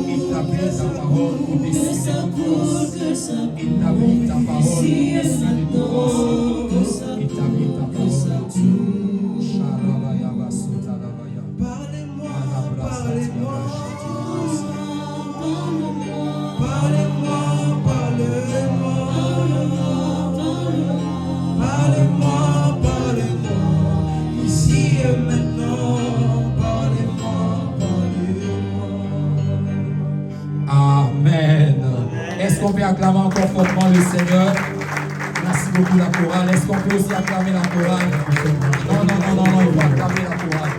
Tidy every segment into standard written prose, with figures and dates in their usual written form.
Établis ta parole au-dessus de tout. Établis ta parole au-dessus de tout. Établis ta parole. Amen. Est-ce qu'on peut acclamer encore fortement le Seigneur? Merci beaucoup la chorale. Est-ce qu'on peut aussi acclamer la chorale? Non, il faut acclamer la chorale.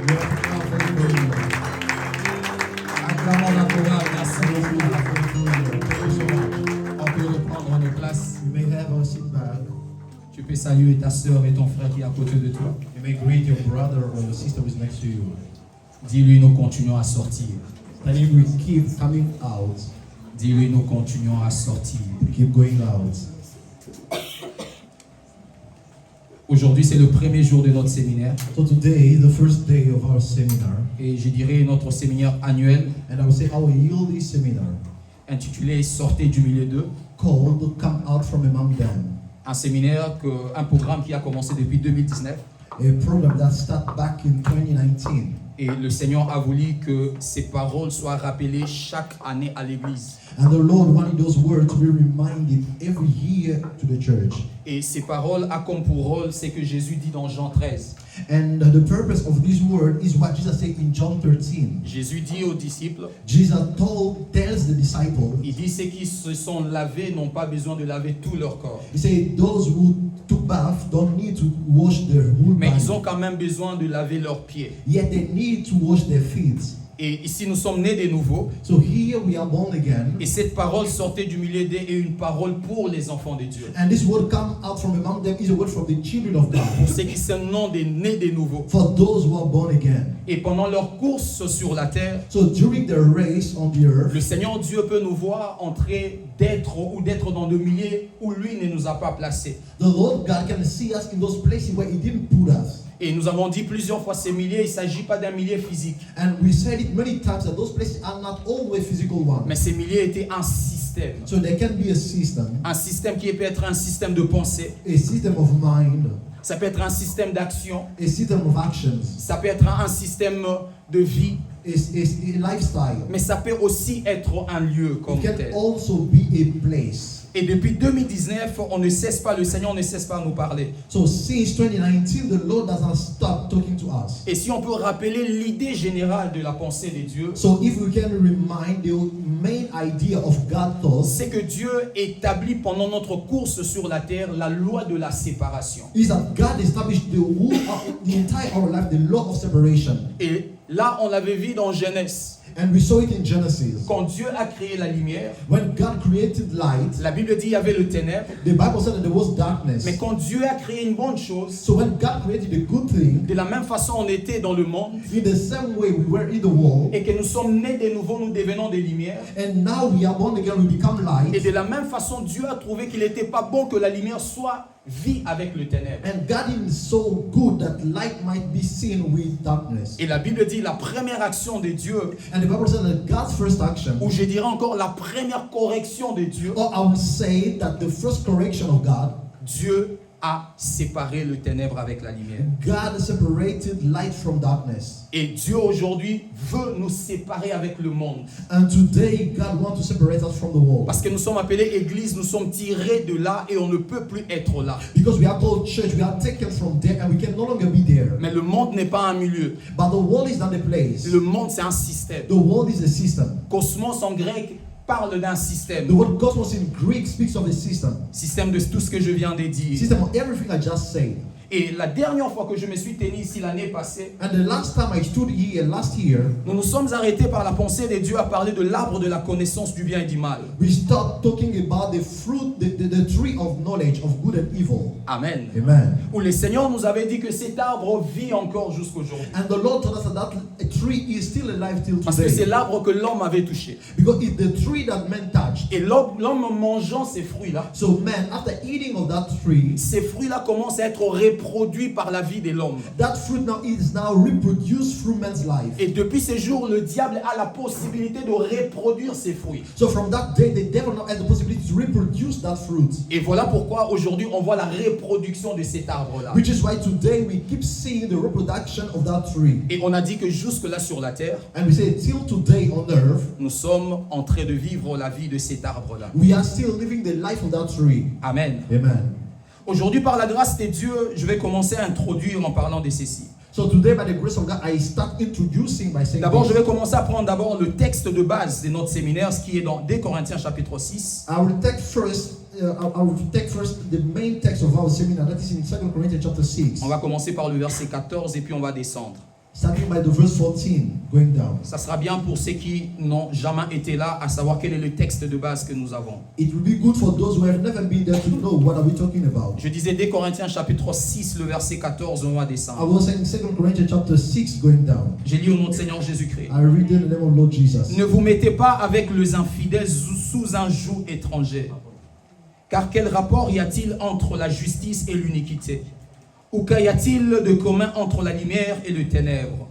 Acclamons la chorale. Merci beaucoup. On peut reprendre nos places. You may have a seat back. Tu peux saluer ta soeur et ton frère qui est à côté de toi. You may greet your brother or your sister who is next to you. Dis-lui, nous continuons à sortir. Tell him we keep coming out. Dis-lui, nous continuons à sortir. We keep going out. Aujourd'hui, c'est le premier jour de notre séminaire. So today is the first day of our seminar. Et je dirais notre séminaire annuel And I would say our yearly seminar intitulé Sortez du milieu d'eux. called Come Out From Among Them. Un programme qui a commencé depuis 2019. A program that started back in 2019. Et le Seigneur a voulu que ces paroles soient rappelées chaque année à l'église. And the Lord wanted those words to be reminded every year to the church. Et ces paroles ont comme pour rôle ce que Jésus dit dans Jean 13. And the purpose of this word is what Jesus said in John 13. Jésus dit aux disciples, Jesus tells the disciples, il dit ceux qui se sont lavés n'ont pas besoin de laver tout leur corps. he said those who took bath don't need to wash their whole Mais body. ils ont quand même besoin de laver leurs pieds. Yet they need to wash their feet. Et ici nous sommes nés de nouveau. So here we are born again. Et cette parole sortait du milieu d'eux est une parole pour les enfants de Dieu. And this word come out from among them is a word from the children of God. Pour ceux qui sont nés de nouveau. For those who are born again. Et pendant leur course sur la terre, So during their race on the earth, le Seigneur Dieu peut nous voir entrer d'être dans le milieu où lui ne nous a pas placés. the Lord God can see us in those places where He didn't put us. Et nous avons dit plusieurs fois ces milieux, il ne s'agit pas d'un milieu physique. And we said it many times that those places are not always physical ones. Mais ces milieux étaient un système. So there can be a system Qui peut être un système de pensée. of mind, Ça peut être un système d'action. a system of actions, Ça peut être un système de vie. is a lifestyle. Mais ça peut aussi être un lieu comme It can tel. also be a place. Et depuis 2019, le Seigneur ne cesse pas de nous parler. So since 2019, the Lord doesn't stop talking to us. Et si on peut rappeler l'idée générale de la pensée de Dieu, So if we can remind the main idea of God's thoughts, c'est que Dieu établit pendant notre course sur la terre la loi de la séparation. is that God established the entire our life, the law of separation. Et là, on l'avait vu dans Genèse. And we saw it in Genesis. Quand Dieu a créé la lumière, When God created light, la Bible dit qu'il y avait le ténèbre. the Bible said that there was darkness. Mais quand Dieu a créé une bonne chose, So when God created a good thing, de la même façon on était dans le monde, in the same way we were in the world, et que nous sommes nés de nouveau, nous devenons des lumières. and now we are born again, we become light. Et de la même façon, Dieu a trouvé qu'il n'était pas bon que la lumière soit vue avec le ténèbre. And God is so good that light might be seen with darkness. Et la Bible dit la première action de Dieu, And the Bible says that God's first action, ou je dirais encore la première correction de Dieu, or I would say that the first correction of God, Dieu a séparé le ténèbre avec la lumière. God separated light from darkness. Et Dieu aujourd'hui veut nous séparer avec le monde. And today God wants to separate us from the world. Parce que nous sommes appelés église, nous sommes tirés de là et on ne peut plus être là. Because we are called church, we are taken from there and we can no longer be there. Mais le monde n'est pas un milieu. But the world is not a place. Le monde c'est un système. The world is a system. Cosmos en grec parle d'un système. The word cosmos in Greek speaks of a system. Système de tout ce que je viens de dire. System of everything I just said. Et la dernière fois que je me suis tenu ici l'année passée, And the last time I stood here last year, nous nous sommes arrêtés par la pensée de Dieu à parler de l'arbre de la connaissance du bien et du mal. we stopped talking about the fruit, the tree of knowledge of good and evil. Amen. Amen. Où le Seigneur nous avait dit que cet arbre vit encore jusqu'aujourd'hui. And the Lord told us that tree is still alive till Parce que c'est today. l'arbre que l'homme avait touché. Because it's the tree that man touched. Et l'homme mangeant ces fruits-là, So man, after eating of that tree, ces fruits-là commencent à être répandus reproduit par la vie de l'homme. That fruit now is now reproduced through man's life. Et depuis ces jours, le diable a la possibilité de reproduire ces fruits. So from that day, the devil now has the possibility to reproduce that fruit. Et voilà pourquoi aujourd'hui on voit la reproduction de cet arbre-là. Which is why today we keep seeing the reproduction of that tree. Et on a dit que jusque-là sur la terre, And we say till today on earth, nous sommes en train de vivre la vie de cet arbre-là. we are still living the life of that tree. Amen. Amen. Aujourd'hui, par la grâce de Dieu, je vais commencer à introduire en parlant de ceci. So today, by the grace of God, I start introducing by saying D'abord, this. je vais commencer à prendre d'abord le texte de base de notre séminaire, ce qui est dans 2 Corinthiens chapitre 6. I will take first the main text of our seminar, that is in 2 Corinthians chapter 6. On va commencer par le verset 14 et puis on va descendre. Starting by the verse 14, going down. Ça sera bien pour ceux qui n'ont jamais été là à savoir quel est le texte de base que nous avons. It will be good for those who have never been there to know what are we talking about. Je disais 2 Corinthiens chapitre 6, le verset 14, on va I descendre. was saying 2 Corinthians chapter 6, going down. J'ai lu au nom de Seigneur Jésus-Christ. I read in the name of Lord Jesus. Ne vous mettez pas avec les infidèles sous un joug étranger. Car quel rapport y a-t-il entre la justice et l'iniquité? Ou qu'y a-t-il de commun entre la lumière et le ténèbre?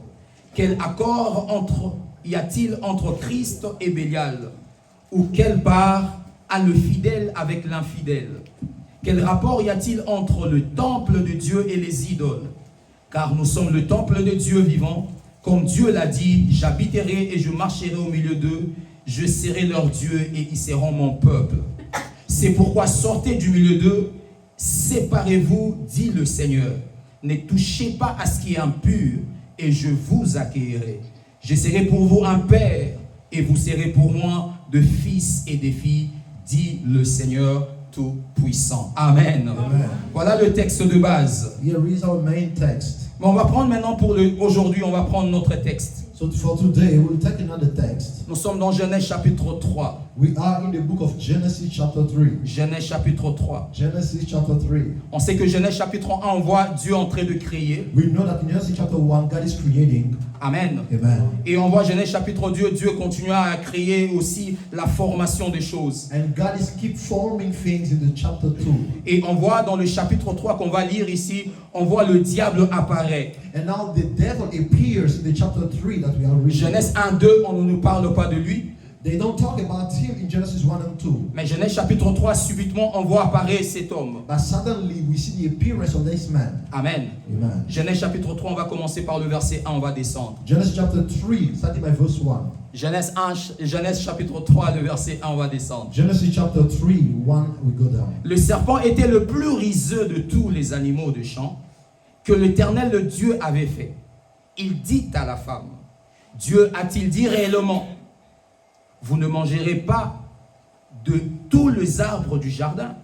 Quel accord y a-t-il entre Christ et Bélial? Ou quelle part a le fidèle avec l'infidèle? Quel rapport y a-t-il entre le temple de Dieu et les idoles? Car nous sommes le temple de Dieu vivant. Comme Dieu l'a dit, j'habiterai et je marcherai au milieu d'eux. Je serai leur Dieu et ils seront mon peuple. C'est pourquoi sortez du milieu d'eux, séparez-vous, dit le Seigneur. Ne touchez pas à ce qui est impur et je vous accueillerai. Je serai pour vous un père et vous serez pour moi de fils et de filles, dit le Seigneur Tout-Puissant. Amen. Amen. Voilà le texte de base. Here is our main text. Mais on va prendre maintenant aujourd'hui, on va prendre notre texte. So for today, we'll take another text. Nous sommes dans Genèse chapitre 3. We are in the book of Genesis chapter 3. Genèse chapitre 3. Genesis chapter 3. On sait que Genèse chapitre 1, on voit Dieu en train de créer. We know that in Genesis chapter 1, God is creating. Amen. Amen. Et on voit Genèse chapitre 2, Dieu continue à créer aussi la formation des choses. And God is keep forming things in the chapter 2. Et on voit dans le chapitre 3 qu'on va lire ici, on voit le diable apparaît. And now the devil appears in the chapter 3 that we are reading. Genèse 1, 2, on ne nous parle pas de lui. They don't talk about him in Genesis 1 and 2. Mais Genèse chapitre 3, subitement, on voit apparaître cet homme. But suddenly we see the appearance of this man. Amen. Amen. Genèse chapitre 3, on va commencer par le verset 1, on va descendre. Genesis chapter 3, starting by verse 1. Genèse chapitre 3, le verset 1, on va descendre. Genesis chapter 3, 1, we go down. Le serpent était le plus rusé de tous les animaux de champ que l'Éternel le Dieu avait fait. Il dit à la femme, Dieu a-t-il dit réellement, vous ne mangerez pas de tous les arbres du jardin?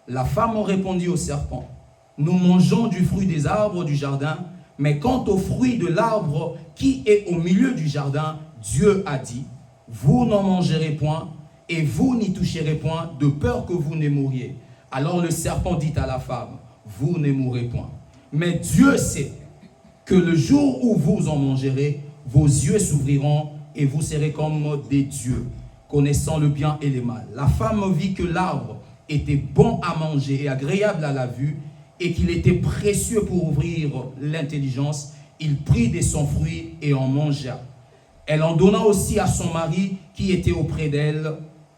La femme répondit au serpent, nous mangeons du fruit des arbres du jardin, mais quant au fruit de l'arbre qui est au milieu du jardin, Dieu a dit, vous n'en mangerez point et vous n'y toucherez point, de peur que vous ne mouriez. Alors le serpent dit à la femme, vous ne mourrez point. Mais Dieu sait que le jour où vous en mangerez, vos yeux s'ouvriront et vous serez comme des dieux, connaissant le bien et le mal. La femme vit que l'arbre était bon à manger et agréable à la vue, et qu'il était précieux pour ouvrir l'intelligence. Il prit de son fruit et en mangea. Elle en donna aussi à son mari qui était auprès d'elle,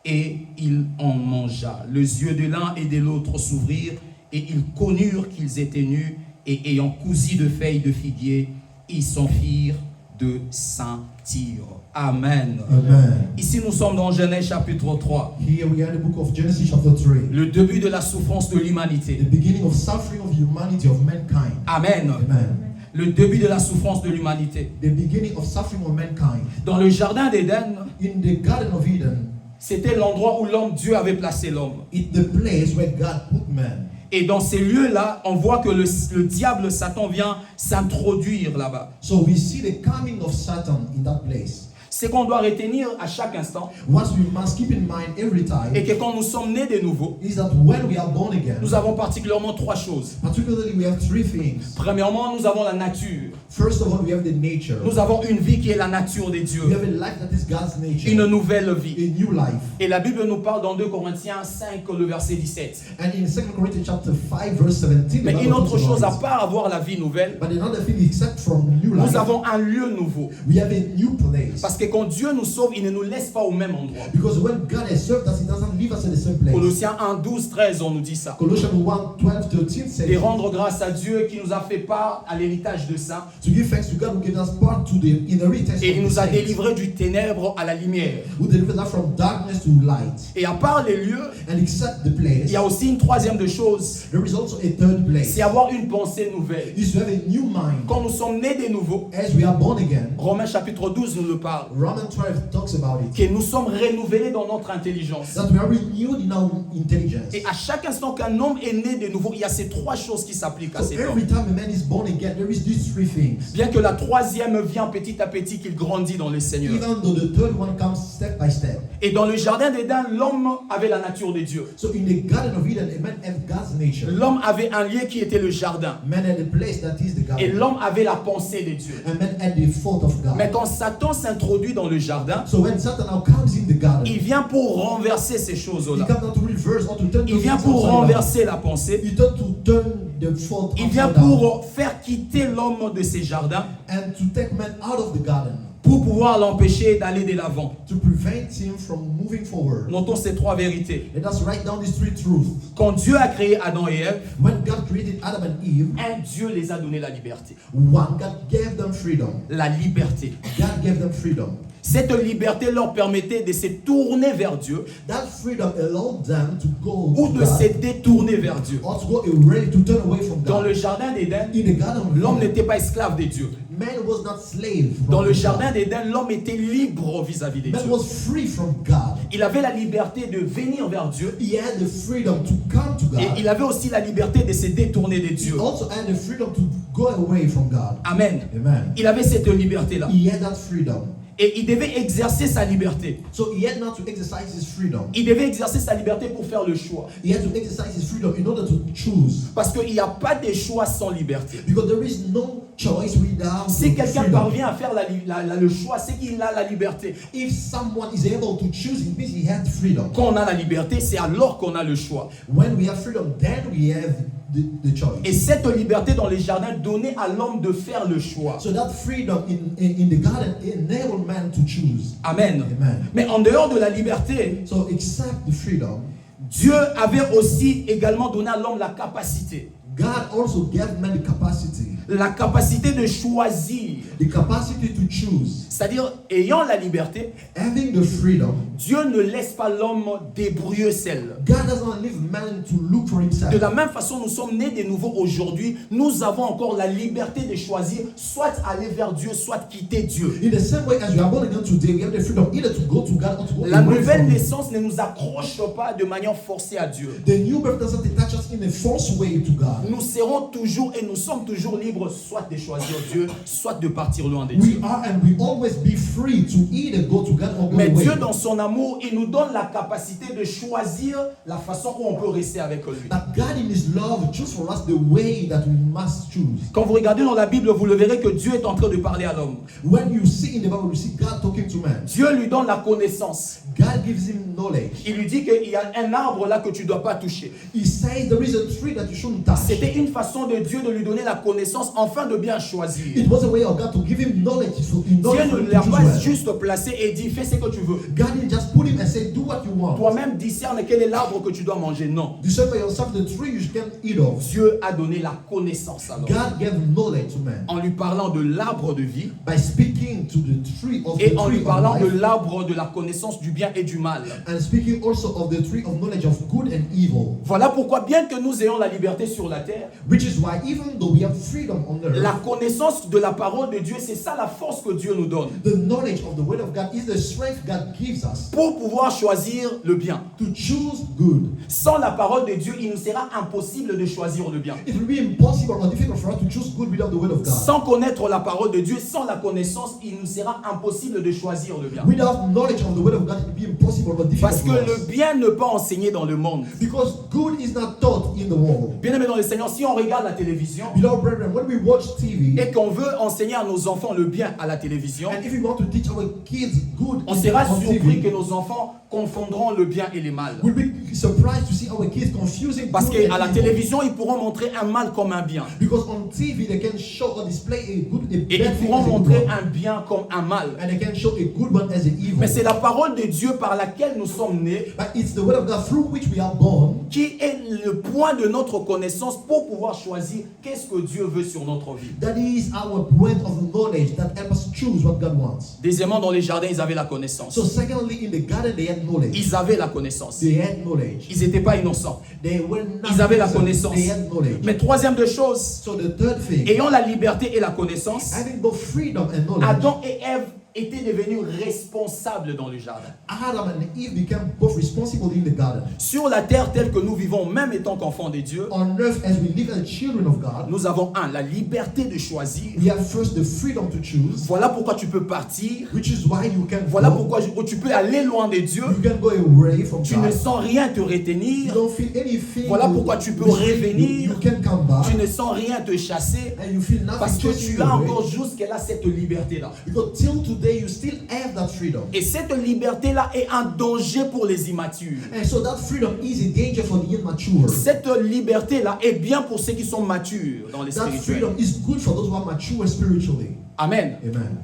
et il en mangea. Les yeux de l'un et de l'autre s'ouvrirent, et ils connurent qu'ils étaient nus, et ayant cousu de feuilles de figuier, ils s'enfuirent de Saint-Tyr. Amen. Amen. Ici, nous sommes dans Genèse chapitre 3. Here we are in the book of Genesis chapter 3. Le début de la souffrance de The l'humanité. beginning of suffering of humanity, of mankind. Amen. Amen. Le début de la souffrance de l'humanité. The beginning of suffering of mankind. Dans le jardin d'Éden, In the Garden of Eden, c'était l'endroit où Dieu avait placé l'homme. it's the place where God put man. Et dans ces lieux-là, on voit que le diable, Satan, vient s'introduire là-bas. So we see the coming of Satan in that place. c'est qu'on doit retenir à chaque instant what we must keep in mind every time et que quand nous sommes nés de nouveau, is that when we are born again, nous avons particulièrement trois choses. particularly we have three things. Premièrement, nous avons la nature. First of all, we have the nature. Nous avons une vie qui est la nature de We Dieu, have a life that is God's nature. une nouvelle vie. A new life. Et la Bible nous parle dans 2 Corinthiens 5, le verset 17. And in 2 Corinthians chapter 5, verse 17, Mais the une Bible autre talks chose, à about it. part avoir la vie nouvelle, But another thing, except from new life, nous avons un lieu nouveau. we have a new place. Parce que quand Dieu nous sauve, il ne nous laisse pas au même endroit. Because when God has served us, He doesn't leave us in the same place. Colossiens 1, 12, 13, on nous dit ça. Colossians 1, 12, 13 says, Et rendre grâce à Dieu qui nous a fait part à l'héritage de saints. to give thanks to God who gave us part to the inheritance Et il of the nous a saints, délivrés du ténèbre à la lumière. who delivered us from darkness to light. Et à part les lieux, And except the place, il y a aussi une troisième de choses. there is also a third place. C'est avoir une pensée nouvelle. Is to have a new mind. Quand nous sommes nés de nouveau, As we are born again, Romains chapitre 12 nous le parle. Romans 12 talks about it. Que nous sommes renouvelés dans notre intelligence. That we are renewed in our intelligence. Et à chaque instant qu'un homme est né de nouveau, il y a ces trois choses qui s'appliquent à So cet every homme. time a man is born again, there is these three things. Bien que la troisième vient petit à petit qu'il grandit dans le Seigneur. Even though the third one comes step by step. Et dans le jardin d'Éden, l'homme avait la nature de Dieu. So in the Garden of Eden, a man had God's nature. L'homme avait un lieu qui était le jardin. Man had a place that is the Et garden. l'homme avait la pensée de Dieu. And man had the thought of God. Mais quand Satan s'introduit dans le jardin, So when Satan now comes in the garden, il vient pour renverser ces he choses-là. comes not to reverse or to turn Il those vient things pour upside down. renverser la pensée. He turn to turn the thought Il vient upside down pour faire quitter l'homme de ses jardins and to take man out of the garden pour pouvoir l'empêcher d'aller de l'avant. to prevent him from moving forward. Notons ces trois vérités. Let us write down these three truths. Quand Dieu a créé Adam et Ève, When God created Adam and Eve, Dieu les a donné la liberté. one, God gave them freedom. La liberté. God gave them freedom. Cette liberté leur permettait de se tourner vers Dieu That freedom allowed them to go ou to de God, se détourner vers Dieu. or to go away, to turn away from Dans God. le jardin d'Éden, In the Garden of l'homme Eden, n'était pas esclave de Dieu. man was not slave from Dans le God. jardin d'Éden, l'homme était libre vis-à-vis de Man Dieu. was free from God. Il avait la liberté de venir vers Dieu He had the freedom to come to et God. il avait aussi la liberté de se détourner de He Dieu. also had the freedom to go away from God. Amen. Amen. Il avait cette liberté-là. He had that freedom. Et il devait exercer sa liberté. So he had not to exercise his freedom. Il devait exercer sa liberté pour faire le choix. He had to exercise his freedom in order to choose. Parce qu'il n'y a pas de choix sans liberté. Because there is no choice without Si quelqu'un freedom. parvient à faire le choix, c'est qu'il a la liberté. If someone is able to choose, it means he had freedom. Quand on a la liberté, c'est alors qu'on a le choix. When we have freedom, then we have the choice. Et cette liberté dans les jardins donnait à l'homme de faire le choix. So that freedom in the garden enabled man to choose. Amen. Amen. Mais en dehors de la liberté, So except the freedom, Dieu avait aussi également donné à l'homme la capacité. God also gave man the capacity De choisir. the capacity to choose. C'est-à-dire, ayant la liberté, Having the freedom, Dieu ne laisse pas l'homme débrouiller seul. God doesn't leave man to look for himself. De la même façon, nous sommes nés de nouveau aujourd'hui. Nous avons encore la liberté de choisir soit aller vers Dieu, soit quitter Dieu. In the same way as you are born again today, we have the freedom either to go to God or to go La away nouvelle from Him. naissance ne nous accroche pas de manière forcée à Dieu. The new birth doesn't attach us in a false way to God. Nous serons toujours et nous sommes toujours libres soit de choisir Dieu, soit de partir loin de We Dieu. are and we always be free to either go to God or go Mais away. Dieu, dans son amour, il nous donne la capacité de choisir la façon où on peut rester avec lui. But God in His love choose for us the way that we must choose. Quand vous regardez dans la Bible, vous le verrez que Dieu est en train de parler à l'homme. When you see in the Bible, you see God talking to man. Dieu lui donne la connaissance. God gives him knowledge. Il lui dit qu'il y a un arbre là que tu ne dois pas toucher. He says there is a tree that you shouldn't touch. C'était une façon de Dieu de lui donner la connaissance afin de bien choisir. It was a way of God to give him knowledge in Dieu order for ne him to l'a choose pas well. juste placé et dit fais ce que tu veux. God didn't just put him and say do what you want. Toi-même discerne quel est l'arbre que tu dois manger. Non. Discern by yourself the tree you can eat of. Dieu a donné la connaissance à l'homme God gave knowledge to man en lui parlant de l'arbre de vie by speaking to the tree of et the en tree lui of parlant de life, l'arbre de la connaissance du bien et du mal. and speaking also of the tree of knowledge of good and evil. Voilà pourquoi bien que nous ayons la liberté sur la terre, Which is why even though we have freedom on earth, la connaissance de la parole de Dieu, c'est ça la force que Dieu nous donne the knowledge of the word of God is the strength God gives us pour pouvoir pouvoir choisir le bien. to choose good. Sans la parole de Dieu, il nous sera impossible de choisir le bien. It will be impossible or difficult for us to choose good without the word of God. Sans connaître la parole de Dieu, sans la connaissance, il nous sera impossible de choisir le bien. Without knowledge of the word of God, it will be impossible or difficult Parce que for le us. bien ne peut pas enseigner dans le monde. Because good is not taught in the world. Bien aimé dans le Seigneur, si on regarde la télévision Beloved brethren, when we watch TV, et qu'on veut enseigner à nos enfants le bien à la télévision, and if we want to teach our kids good on sera on surpris que TV, nos enfants confondront le bien et le mal. we'll be surprised to see our kids confusing Parce good qu'à la and evil. télévision, ils pourront montrer un mal comme un bien. Because on TV they can show or display a good, a Et bad ils thing pourront as a good montrer one, un bien comme un mal. and they can show a good one as an evil. Mais c'est la parole de Dieu par laquelle nous sommes nés But it's the word of God through which we are born qui est le point de notre connaissance pour pouvoir choisir qu'est-ce que Dieu veut sur notre vie. that is our point of knowledge that helps us choose what God wants. Deuxièmement, dans les jardins, ils avaient la connaissance. So secondly, in the garden they had knowledge. Ils avaient la connaissance. They had knowledge. Ils n'étaient pas innocents. They were not Ils avaient la innocent. connaissance. They had knowledge. Mais troisième de choses, So the third thing, ayant la liberté et la connaissance, having both freedom and knowledge, Adam et Ève étaient devenus responsables dans le jardin. Adam and Eve became both responsible in the garden. Sur la terre telle que nous vivons, même étant qu'enfants de Dieu, On earth, as we live as children of God, nous avons la liberté de choisir. we have first the freedom to choose, Voilà pourquoi tu peux partir. which is why you can Voilà go. pourquoi tu peux aller loin de Dieu. You can go away from Tu ne God. sens rien te You retenir. don't feel anything. Voilà to pourquoi tu peux restrain you. revenir. You can come back. Tu ne sens rien te chasser. And you feel nothing Parce que chasing tu you as away. encore jusqu'à cette liberté-là. Because till today you still have that freedom. Et cette liberté-là est un danger pour les immatures. And so that freedom is a danger for the immature. Cette liberté-là est bien pour ceux qui sont matures dans les That spirituels. freedom is good for those who are mature spiritually. Amen. Amen.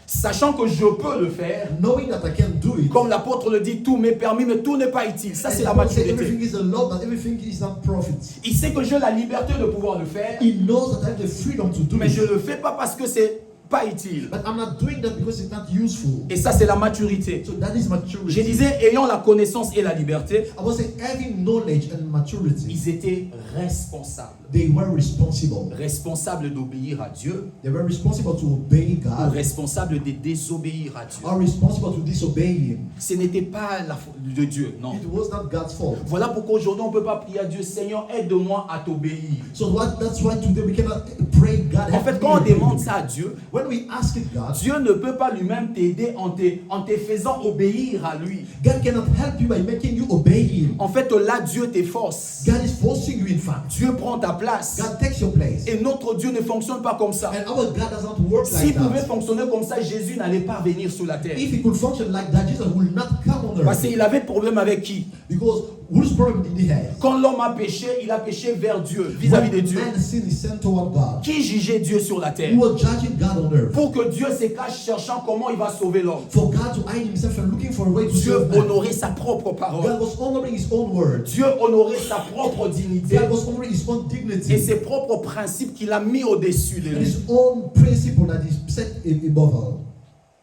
Sachant que je peux le faire, Knowing that I can do it. comme l'apôtre le dit, tout m'est permis, mais tout n'est pas utile. Ça, c'est la Paul said maturité. everything is a law, but everything is not profit. Il sait que j'ai la liberté de pouvoir le faire, He knows that I have the freedom to do mais je ne it. le fais pas parce que c'est pas utile. But I'm not doing that because it's not useful. Et ça, c'est la maturité. So that is Je maturity. disais, ayant la connaissance et la liberté, I was saying having knowledge and maturity, ils étaient responsables. they were responsible. Responsables d'obéir à Dieu They were responsible to obey ou God, responsables de désobéir à Dieu. or responsible to disobey Him. Ce n'était pas la faute de Dieu, non. It was not God's fault. Voilà pourquoi aujourd'hui on ne peut pas prier à Dieu, Seigneur, aide-moi à t'obéir. So that's why today we cannot pray God. En fait, quand on demande ça à Dieu, When we ask it God, Dieu ne peut pas lui-même t'aider en te faisant obéir à lui. God cannot help you by making you obey Him. En fait, là, Dieu t'efforce. God is forcing you in fact. Dieu prend ta place. God takes your place. Et notre Dieu ne fonctionne pas comme ça. And our God does not work S'il like pouvait that. fonctionner comme ça, Jésus n'allait pas venir sur la terre. If He could function like that, Jesus will not come on Parce earth. qu'il avait problème avec qui? Because whose problem did He have? Quand l'homme a péché, il a péché vers Dieu, vis-à-vis de When Dieu. man sin is sent toward God, Qui jugeait Dieu sur la terre? who was judging God on earth? Pour que Dieu se cache cherchant comment il va sauver l'homme. For God to hide Himself and looking for a way to Dieu save man. honorait sa propre parole. God was honoring His own word. Dieu honorait sa propre dignité God was honoring His own et dignity ses propres principes qu'il a mis au-dessus de and lui. His own principle that is set above all.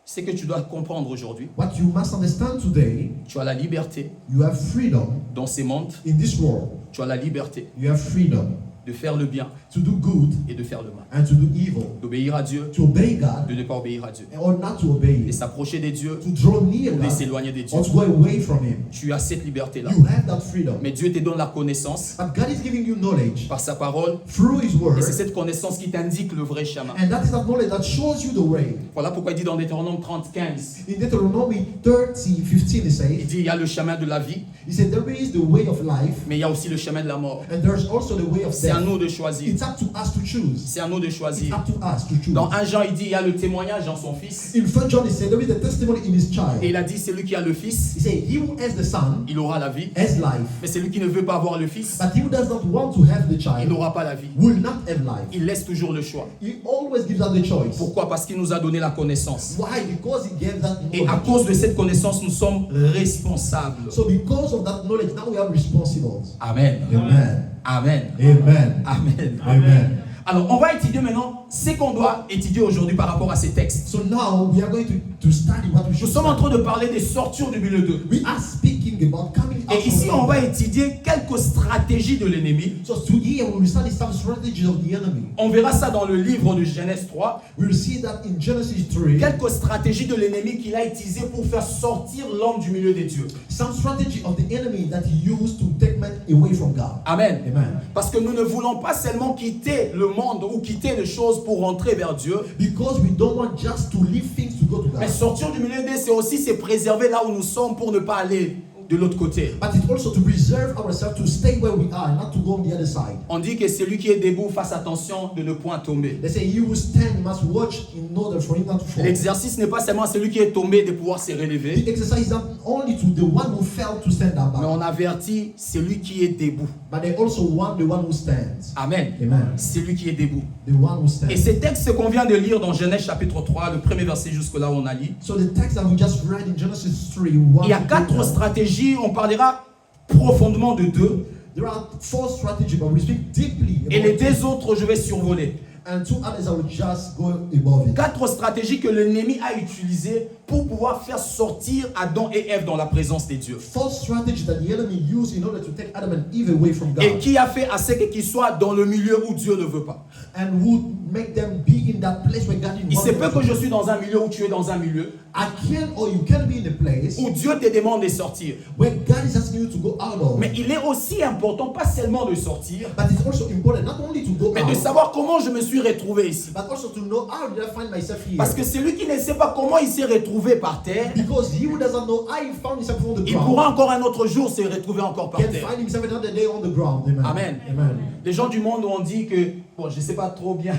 C'est que tu dois comprendre aujourd'hui. What you must understand today, Tu as la liberté you have freedom dans ces mondes. in this world. Tu as la liberté You have freedom de faire le bien to do good et de faire le mal. and to do evil, D'obéir à Dieu, to obey God de ne pas obéir à Dieu. or not to obey De Him, s'approcher de Dieu to draw near ou de God s'éloigner de Dieu. or to go away from Him. Tu as cette liberté-là. You have that freedom. Mais Dieu te donne la connaissance But God is giving you knowledge par sa parole. through His word, Et c'est cette connaissance qui t'indique le vrai chemin. and that is that knowledge that shows you the way. Voilà pourquoi il dit dans Deutéronome 30, 15, In Deuteronomy 30:15, He il says, dit il y a le chemin de la vie, He said, there is the way of life, mais il y a aussi le chemin de la mort. and there's also the way of C'est à death. nous de choisir. It's up to us to choose. C'est à nous de It's choisir. up to us to choose. Dans 1 Jean, il dit il y a le témoignage dans son fils. In 1 John, He said, there is a testimony in His child. Et il a dit celui qui a le fils, He said, He who has the Son il aura la vie. has life, Mais celui qui ne veut pas avoir le fils, but he who does not want to have the il child n'aura pas la vie. will not have life. Il laisse toujours le choix. He always gives us the choice. Pourquoi? Parce qu'il nous a donné la connaissance. Why? Because He gave that Et à knowledge. cause de cette connaissance, nous sommes responsables. So because of that knowledge, now we are responsible. Amen. Amen. Amen. Amen. Amen. Amen. Alors, on va étudier maintenant ce qu'on doit étudier aujourd'hui par rapport à ces textes. So now we are going to study what we Nous should sommes en study. train de parler des sorties du milieu d'eux. We are speaking about coming out Et ici, from on va London. étudier quelques stratégies de l'ennemi. So here we will study some strategies of the enemy. On verra ça dans le livre de Genèse 3. We will see that in Genesis 3. Quelques stratégies de l'ennemi qu'il a utilisées pour faire sortir l'homme du milieu des dieux. Some strategy of the enemy that he used to take man away from God. Amen. Amen. Parce que nous ne voulons pas seulement quitter le monde ou quitter les choses pour rentrer vers Dieu. Because we don't want just to leave things to go to Mais God. sortir du milieu des c'est aussi se préserver là où nous sommes pour ne pas aller de l'autre côté. But it's also to preserve ourselves, to stay where we are, not to go on the other side. On dit que celui qui est debout fasse attention de ne point tomber. They say you will stand, you must watch in order for him not to fall. L'exercice n'est pas seulement à celui qui est tombé de pouvoir se The relever, exercise is not only to the one who fell to stand up, mais on avertit celui qui est debout. but they also want the one who stands. Amen. Amen. Celui qui est debout. The one who Et stands. ces textes qu'on vient de lire dans Genèse chapitre 3, le premier verset jusque là où on a lu, So the text that we just read in Genesis 3, il y a 4 stratégies, on parlera profondément de 2, there are 4 strategies, but we speak deeply et les about 2 autres je vais survoler. and 2 others I will just go above it. 4 stratégies que l'ennemi a utilisées pour pouvoir faire sortir Adam et Ève dans la présence des dieux. 4 strategies that the enemy used in order to take Adam and Eve away from Et God, qui a fait à ce qu'ils soient dans le milieu où Dieu ne veut pas. and would make them be in that place where God didn't Il want se them peut to que be. je suis dans un milieu où tu es dans un milieu I can or you can be in a place où Dieu te demande de sortir. where God is asking you to go out of. Mais il est aussi important, pas seulement de sortir, But it's also important not only to go mais de out, savoir comment je me suis retrouvé ici. but also to know how did I find myself here. Parce que celui qui ne sait pas comment il s'est retrouvé par terre, Because he who doesn't know how he found himself on the il ground pourra encore un autre jour se retrouver encore par can terre. find himself another day on the ground. Amen. Amen. Amen. Les gens du monde ont dit que, bon, je ne sais pas trop bien,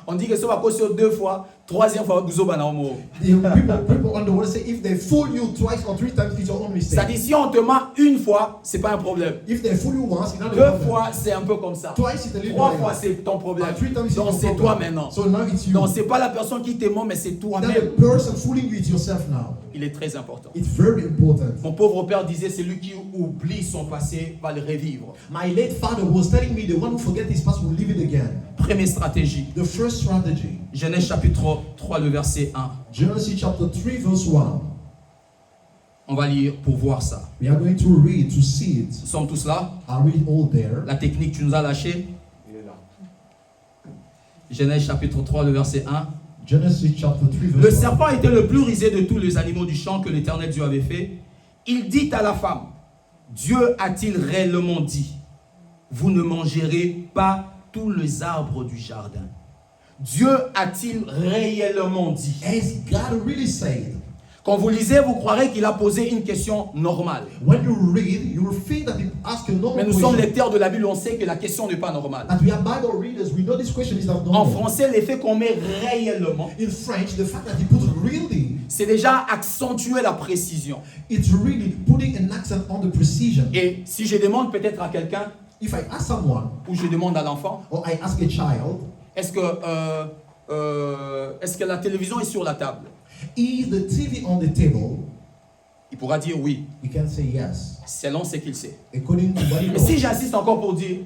on dit que ça va causer 2 fois, 3e fois, vous avez People on the world say if they fool you twice or 3 times, it's your own mistake. C'est-à-dire, si on te ment une fois, c'est pas un problème. If they fool you once, it's not a 2 problem. fois, c'est un peu comme ça. Twice, it's a little 3 like fois, that. c'est ton problème. But 3 times, it's Donc, your c'est problem. toi maintenant. So now it's you. Donc, c'est pas la personne qui te ment, mais c'est It's not toi-même. the person fooling you, it's yourself now. Il est très important. It's very important. Mon pauvre père disait, celui qui oublie son passé va le revivre. My late father was telling me the one who forgets his past will live it again. Première stratégie. The first strategy, Genèse chapitre 3, le verset 1. Genesis chapter 3, verse 1. On va lire pour voir ça. We are going to read to see it. Nous sommes tous là. Are we all there? La technique, tu nous as lâché. Genèse chapitre 3, le verset 1. Genesis chapter 3, Le verse 1. serpent était le plus rusé de tous les animaux du champ que l'Éternel Dieu avait fait. Il dit à la femme, Dieu a-t-il réellement dit, vous ne mangerez pas tous les arbres du jardin? Dieu a-t-il réellement dit? As God really said, Quand vous lisez, vous croirez qu'il a posé une question normale. when you read, you will think that it asks a normal Mais nous sommes question. lecteurs de la Bible, on sait que la question n'est pas normale. But we are Bible readers, we know this question is not En normal. français, l'effet qu'on met réellement, In French, the fact that he put really, c'est déjà accentuer la précision. it's really putting an accent on the precision. Et si je demande peut-être à quelqu'un, If I ask someone, ou je demande à l'enfant, or I ask a child, est-ce que la télévision est sur la table? is the TV on the table? Il pourra dire oui, You can say yes, selon ce qu'il sait. according to what he Mais knows. si j'insiste encore pour dire,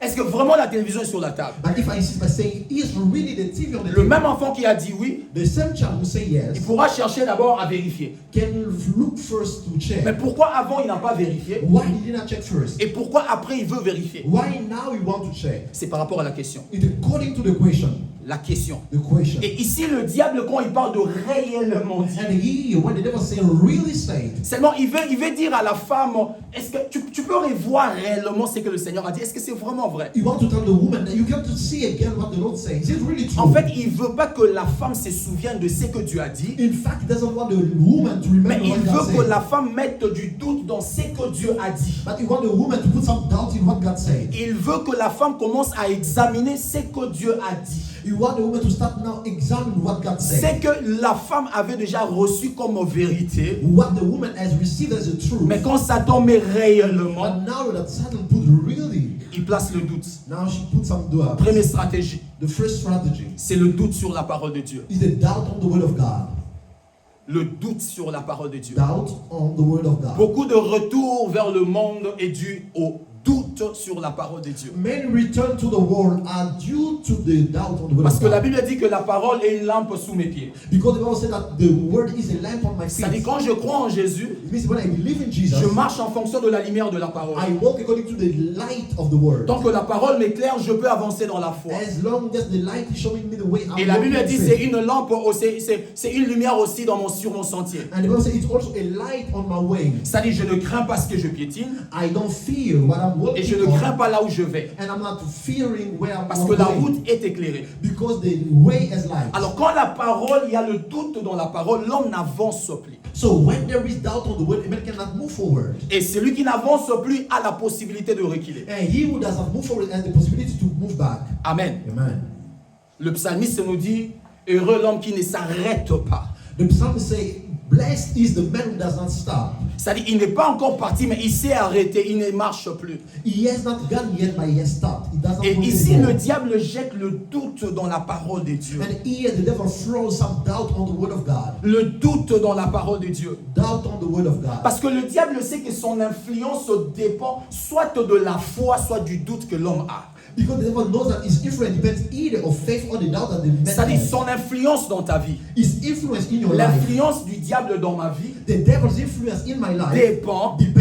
est-ce que vraiment la télévision est sur la table? But if I insist by saying, is really the TV on the Le table? même enfant qui a dit oui, The same child who say il yes pourra chercher d'abord à vérifier. can look first to check. Mais pourquoi avant il n'a pas vérifié? Why he did not check first? Et pourquoi après il veut vérifier? Why now you want to check? C'est par rapport à la question. It's according to the question. La question. The question. Et ici, le diable, quand il parle de réellement dit, And here, when the devil say really said, seulement il veut dire à la femme, est-ce que tu peux revoir réellement ce que le Seigneur a dit? Est-ce que c'est vraiment vrai? you want to tell the woman that you got to see again what the Lord says. Is it really true? En fait, il ne veut pas que la femme se souvienne de ce que Dieu a dit, In fact, he doesn't want the woman to mais remember il what God veut que said. la femme mette du doute dans ce que Dieu a dit. But he wants the woman to put some doubt in what God said. Il veut que la femme commence à examiner ce que Dieu a dit. You want the woman to start now examining what God Ce said. que la femme avait déjà reçu comme vérité, What the woman has received as a truth. mais quand Satan met réellement, But now that Satan put really, il place le doute. now she put some doubt. Première stratégie, The first strategy c'est le doute sur la parole de Dieu. is the doubt on the word of God. Le doute sur la parole de Dieu. Doubt on the word of God. Beaucoup de retour vers le monde est dû au doute doute sur la parole de Dieu. Many return to the world are due to the doubt on the word Parce of que la God. Bible dit que la parole est une lampe sous mes pieds. Because the Bible said that the word is a lamp on my feet. C'est-à-dire quand je crois en Jésus, It means when I believe in Jesus, je marche en fonction de la lumière de la parole. I walk according to the light of the word. Tant que la parole m'éclaire, je peux avancer dans la foi. As long as the light is showing me the way, I'm Et la Bible walking dit in c'est faith. une lampe, c'est une lumière aussi sur mon sentier. And the Bible says it's also a light on my way. C'est-à-dire je ne crains pas ce que je piétine I don't fear what I'm et je ne walking crains on, pas là où je vais. and I'm not fearing where I'm Parce que la going, route est éclairée. because the way is light. Alors quand la parole, il y a le doute dans la parole, l'homme n'avance plus. So when there is doubt on the word, a man cannot move forward. Et celui qui n'avance plus a la possibilité de reculer. And he who does not move forward has the possibility to move back. Amen. Amen. Le psalmiste nous dit, heureux l'homme qui ne s'arrête pas. The psalmist say, blessed is the man who does not stop. C'est-à-dire il n'est pas encore parti, mais il s'est arrêté, il ne marche plus. He has not gone yet, but he has stopped. He does not Et move ici, anymore. le diable jette le doute dans la parole de Dieu. And here the devil throws some doubt on the word of God. Le doute dans la parole de Dieu. Doubt on the word of God. Parce que le diable sait que son influence dépend soit de la foi, soit du doute que l'homme a. Because the devil knows that his influence depends either of faith or the doubt that the man C'est-à-dire has. son influence dans ta vie. His influence in your life, L'influence du diable dans ma vie the devil's influence in my life dépend depends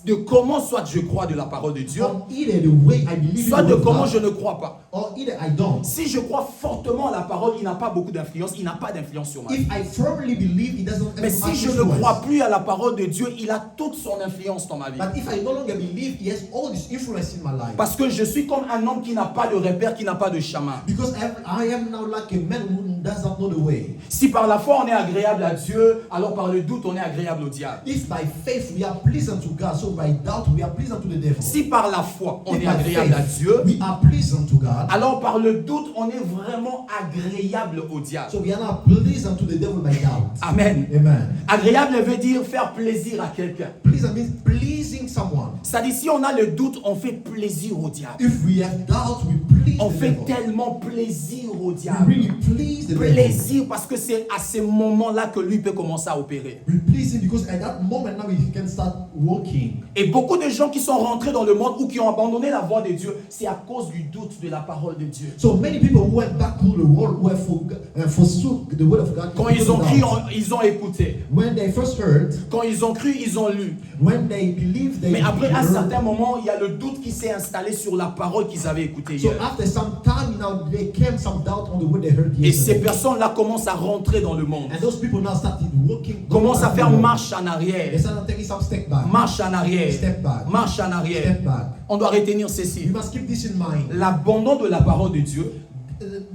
de comment soit je crois de la parole de Dieu, on either the way I believe soit in the de word of comment God, je ne crois pas. or either I don't. Si je crois fortement à la parole, il n'a pas beaucoup d'influence, il n'a pas d'influence sur ma vie. If I firmly believe, it doesn't have Mais si much je ne influence. crois plus à la parole de Dieu, il a toute son influence dans ma vie. But if I no longer believe, he has all this influence in my life. Parce que je suis comme un homme qui n'a pas de repère, qui n'a pas de chemin. Because I am now like a man who does not know the way. Si par la foi on est agréable à Dieu, alors par le doute on est agréable au diable. If by faith we are pleasant to God, so by doubt we are pleasant to the devil. Si par la foi on If est by agréable à faith Dieu, we are pleasant to God, alors par le doute on est vraiment agréable au diable. so we are not pleasant to the devil by doubt. Amen. Amen. Agréable veut dire faire plaisir à quelqu'un. Pleasant means pleasing someone. C'est-à-dire si on a le doute, on fait plaisir au diable. If we have doubt, we please On the fait devil. tellement plaisir au We diable. really please the devil. Plaisir parce que c'est à ce moment-là que lui peut commencer à opérer. We please him because at that moment now he can start walking. Et beaucoup de gens qui sont rentrés dans le monde ou qui ont abandonné la voie de Dieu, c'est à cause du doute de la parole de Dieu. So many people who went back to the world who have forsook the word of God. Quand because ils ont of cru, doubt. ils ont écouté. When they first heard, Quand ils ont cru, ils ont lu. when they believed, they Mais après un heard. certain moment, il y a le doute qui s'est installé sur la parole qu'ils avaient écoutée So hier. after some time now, there came some doubt on the word they heard Et ces yesterday. personnes-là commencent à rentrer dans le monde. And those people now started walking. Commencent à faire march. marche en They arrière. started taking some step back. Marche en arrière. Step back. Marche en arrière. Step back. On doit retenir You ceci. must keep this in mind. L'abandon de la parole de Dieu,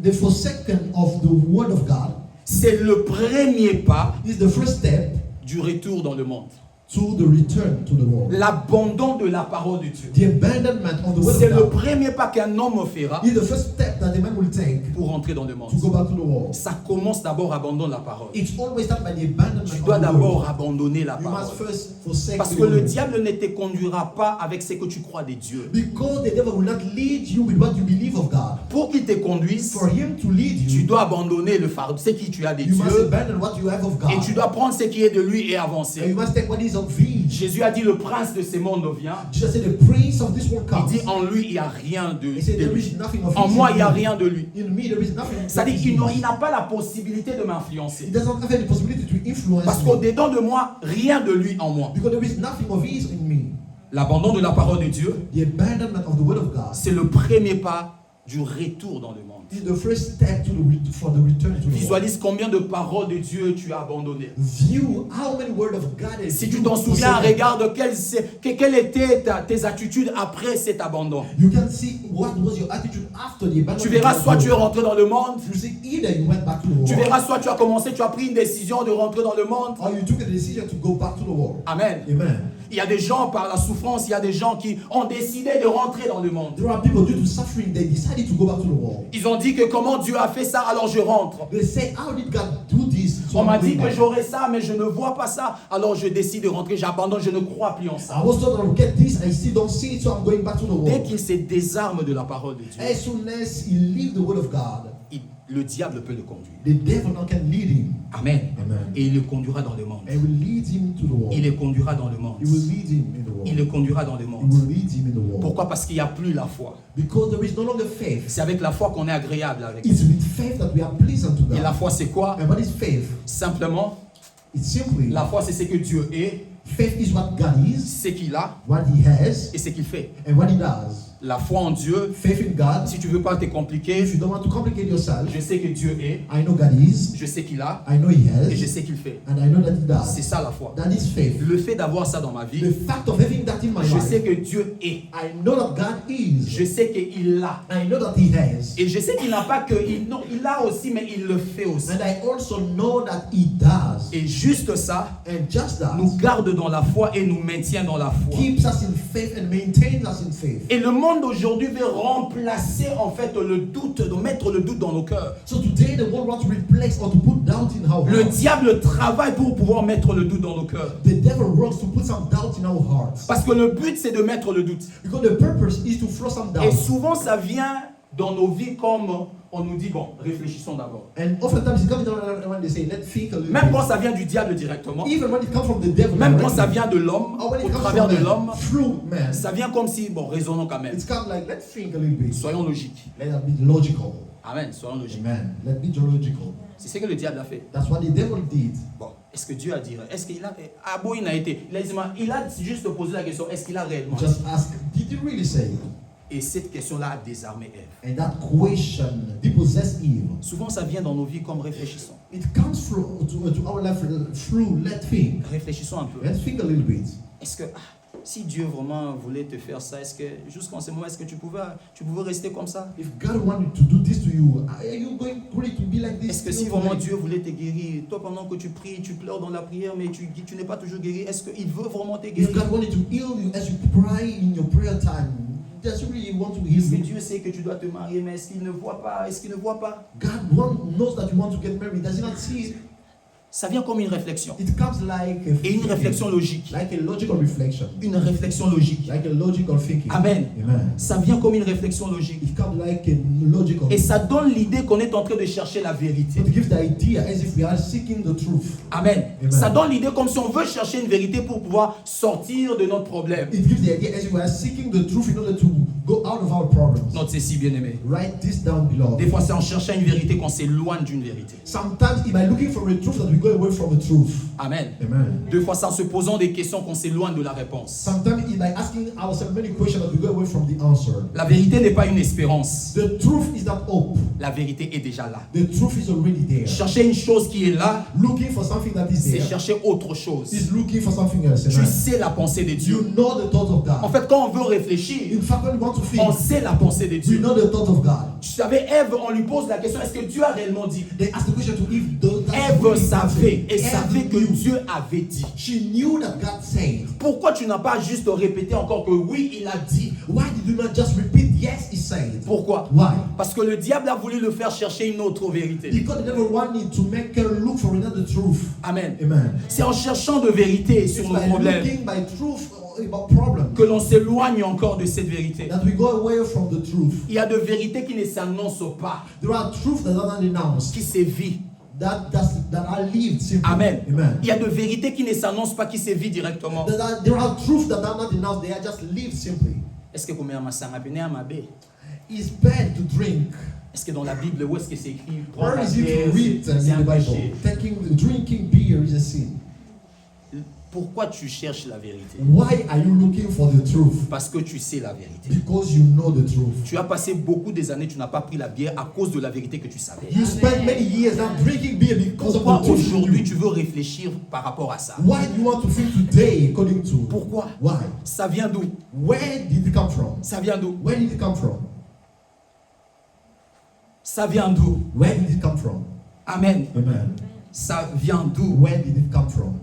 The forsaken of the word of God c'est le premier pas is the first step du retour dans le monde. to the return to the world. L'abandon de la parole de Dieu, The abandonment of the word c'est of le God premier pas qu'un homme fera is the first step that a man will take pour rentrer dans le monde. to go back to the world. Ça commence d'abord abandon de la parole. It's always start by the abandonment Tu of dois the d'abord word. abandonner la You must parole. first forsake Parce the que le word. diable ne te conduira pas avec ce que tu crois des dieux. Because the devil will not lead you with what you believe of God. Pour qu'il te conduise, For him to lead tu you, dois abandonner le fardeau, ce qui tu as des you must dieux, abandon what you have of God. et tu dois prendre ce qui est de lui et And avancer. you must take what is of thee. Jésus a dit le prince de ce monde vient. Jesus said, the prince of this world Il comes. dit en lui il n'y a rien de He said, de there lui. is nothing of En his moi in il n'y a me. rien de lui. In me, there is nothing. C'est-à-dire of qu'il his. il n'a pas la possibilité de m'influencer. He doesn't have any possibility to influence Parce me. qu'au-dedans de moi, rien de lui en moi. Because there is nothing of his in me. L'abandon de la parole de Dieu, The abandonment of the word of God c'est le premier pas du retour dans le monde. is the first step to for the return to the world. Visualise combien de paroles de Dieu tu as abandonnées. View how many word of God is Si tu you t'en souviens, forsaken. regarde quelles étaient tes attitudes après cet abandon. You can see what was your attitude after the abandonment. Tu verras of the soit tu es word. rentré dans le monde, You see, either you went back to the world, tu verras soit tu as commencé, tu as pris une décision de rentrer dans le monde. or you took a decision to go back to the world. Amen. Amen. Il y a des gens par la souffrance, il y a des gens qui ont décidé de rentrer dans le monde. There are people due to suffering, they decided to go back to the world. Ils ont dit que comment Dieu a fait ça, alors je rentre. They say, how did God do this? So On m'a I'm dit going que back. j'aurais ça, mais je ne vois pas ça, alors je décide de rentrer, j'abandonne, je ne crois plus en ça. I was told I would get this, I still don't see it, so I'm going back to the Dès world. qu'il se désarme de la parole de Dieu, As soon as he leave the word of God, il le diable peut le conduire. The devil now can lead him. Amen. Amen. Et il le conduira dans le monde. And will lead him to the world. Il le conduira dans le monde. He will lead him in the world. Il le conduira dans le He monde. will lead him in the world. Pourquoi? Parce qu'il n'y a plus la foi. Because there is no longer faith. C'est avec la foi qu'on est agréable avec It's Dieu. with faith that we are pleasant to Et la God. foi, c'est quoi? And what is faith? Simplement, It's simply la foi, c'est ce que Dieu est, faith is what God is, ce qu'il a what He has, et ce qu'il fait. and what He does. La foi en Dieu, Faith in God. si tu ne veux pas te compliquer, If you don't want to complicate yourself, je sais que Dieu est, I know God is, je sais qu'il a I know He et je has, sais qu'il fait. and I know that He C'est does. ça la foi. That is faith. Le fait d'avoir ça dans ma vie, The fact of having that in my je sais life, que Dieu est. I know that God is, Je sais qu'il l'a. I know that He has, Et je sais qu'il n'a pas que, non, il l'a aussi, mais il le fait aussi. and I also know that He does. Et juste ça And just that nous garde dans la foi et nous maintient dans la foi. keeps us in faith and maintains us in faith. Et le monde d'aujourd'hui veut remplacer en fait le doute, de mettre le doute dans nos cœurs. So today the world wants to replace or to put doubt in our Le hearts. diable travaille pour pouvoir mettre le doute dans nos cœurs. The devil works to put some doubt in our hearts. Parce que le but c'est de mettre le doute. Because the purpose is to throw some Et doubt. souvent ça vient dans nos vies comme on nous dit, bon, réfléchissons d'abord. And oftentimes it comes down when they say, let's think a little Même bit. quand ça vient du diable directement, Even when it comes from the devil, même quand directly, ça vient de l'homme, or when it au comes travers from de l'homme, man, through man, ça vient comme si, bon, raisonnons quand même. it's kind of like, let's think a little bit. Soyons logiques. Let that be logical. Amen, soyons logiques. Amen. Let be logical. C'est ce que le diable a fait. That's what the devil did. Bon, est-ce que Dieu a dit? Est-ce qu'il a... Aboïn a été... Il a juste posé la question, est-ce qu'il a réellement dit? Just ask, did you really say? Et cette question-là a désarmé Ève. And that question depossessed Eve. Souvent, ça vient dans nos vies comme réfléchissons. It comes through to our life through let's think. Réfléchissons un peu. Let's think a little bit. Est-ce que... si Dieu vraiment voulait te faire ça, est-ce que jusqu'en ce moment, est-ce que tu pouvais rester comme ça? If God wanted to do this to you, are you going really to be like this? Est-ce que si vraiment Dieu voulait te guérir, toi pendant que tu pries, tu pleures dans la prière, mais tu n'es pas toujours guéri, est-ce qu'il veut vraiment te If guérir? God wanted to heal you as you pray in your prayer time, does he really want to heal Est-ce que you? Dieu sait que tu dois te marier, mais est-ce qu'il ne voit pas? Est-ce qu'il ne voit pas? God knows that you want to get married. Does he not see it? Ça vient comme une réflexion. It comes like a Et une réflexion logique. like a logical reflection, Une réflexion logique. like a logical thinking. Amen. Amen. Ça vient comme une réflexion logique. It comes like a logical. Et ça donne l'idée qu'on est en train de chercher la vérité. It gives the idea as if we are seeking the truth. Amen. Amen. Ça donne l'idée comme si on veut chercher une vérité pour pouvoir sortir de notre problème. It gives the idea as if we are seeking the truth in order to go out of our problems. Note ceci, bien-aimé. Write this down below. Des fois, c'est en cherchant une vérité qu'on s'éloigne d'une vérité. Sometimes it by looking for a truth that we go away from the truth. Amen. Amen. Deux fois, c'est en se posant des questions qu'on s'éloigne de la réponse. Sometimes it by asking ourselves many questions that we go away from the answer. La vérité n'est pas une espérance. The truth is not hope. La vérité est déjà là. The truth is already there. Chercher une chose qui est là, Looking for something that is c'est there chercher autre chose. is looking for something else. Tu Amen. sais la pensée de You Dieu. know the thought of En God. fait, quand on veut réfléchir, In fact, when we want to on think, sait la pensée de we Dieu. know the thought of God. Tu savais, Ève, on lui pose la question, est-ce que Dieu a réellement dit? They ask the question to Eve. Ève savait et savait que knew. Dieu avait dit. She knew that God said. Pourquoi tu n'as pas juste répété encore que oui, il a dit? Why did you not just repeat, yes, he said? Pourquoi? Why? Parce que le diable a voulu le faire chercher une autre vérité. Because the devil wanted to make her look for another truth. Amen. Amen. C'est en cherchant de vérité It's sur nos by problèmes looking by truth about problems que l'on s'éloigne encore de cette vérité. that we go away from the truth. Il y a de vérités qui ne s'annoncent pas, There are truths that are not announced, qui sévit. that are lived simply. Amen. Amen. Il y a de vérités qui ne s'annoncent pas, qui sévit directement. There are truths that are not announced, they are just lived simply. Est-ce que comme It's bad to drink. est-ce que dans la Bible, où est-ce que c'est écrit? Prends Where ta is it bière, written c'est in un the péché. Bible? Drinking beer is a sin. Pourquoi tu cherches la vérité? Why are you looking for the truth? Parce que tu sais la vérité. Because you know the truth. Tu as passé beaucoup des années, tu n'as pas pris la bière à cause de la vérité que tu savais. You spent many years now drinking beer because of Pourquoi the truth. aujourd'hui tu veux réfléchir par rapport à ça? Why do you want to think today according to? Pourquoi? Why? Ça vient d'où? Where did it come from? Ça vient d'où? Where did it come from? Ça vient d'où? Where did it come from? Amen. Amen. Ça vient d'où? Where did it come from?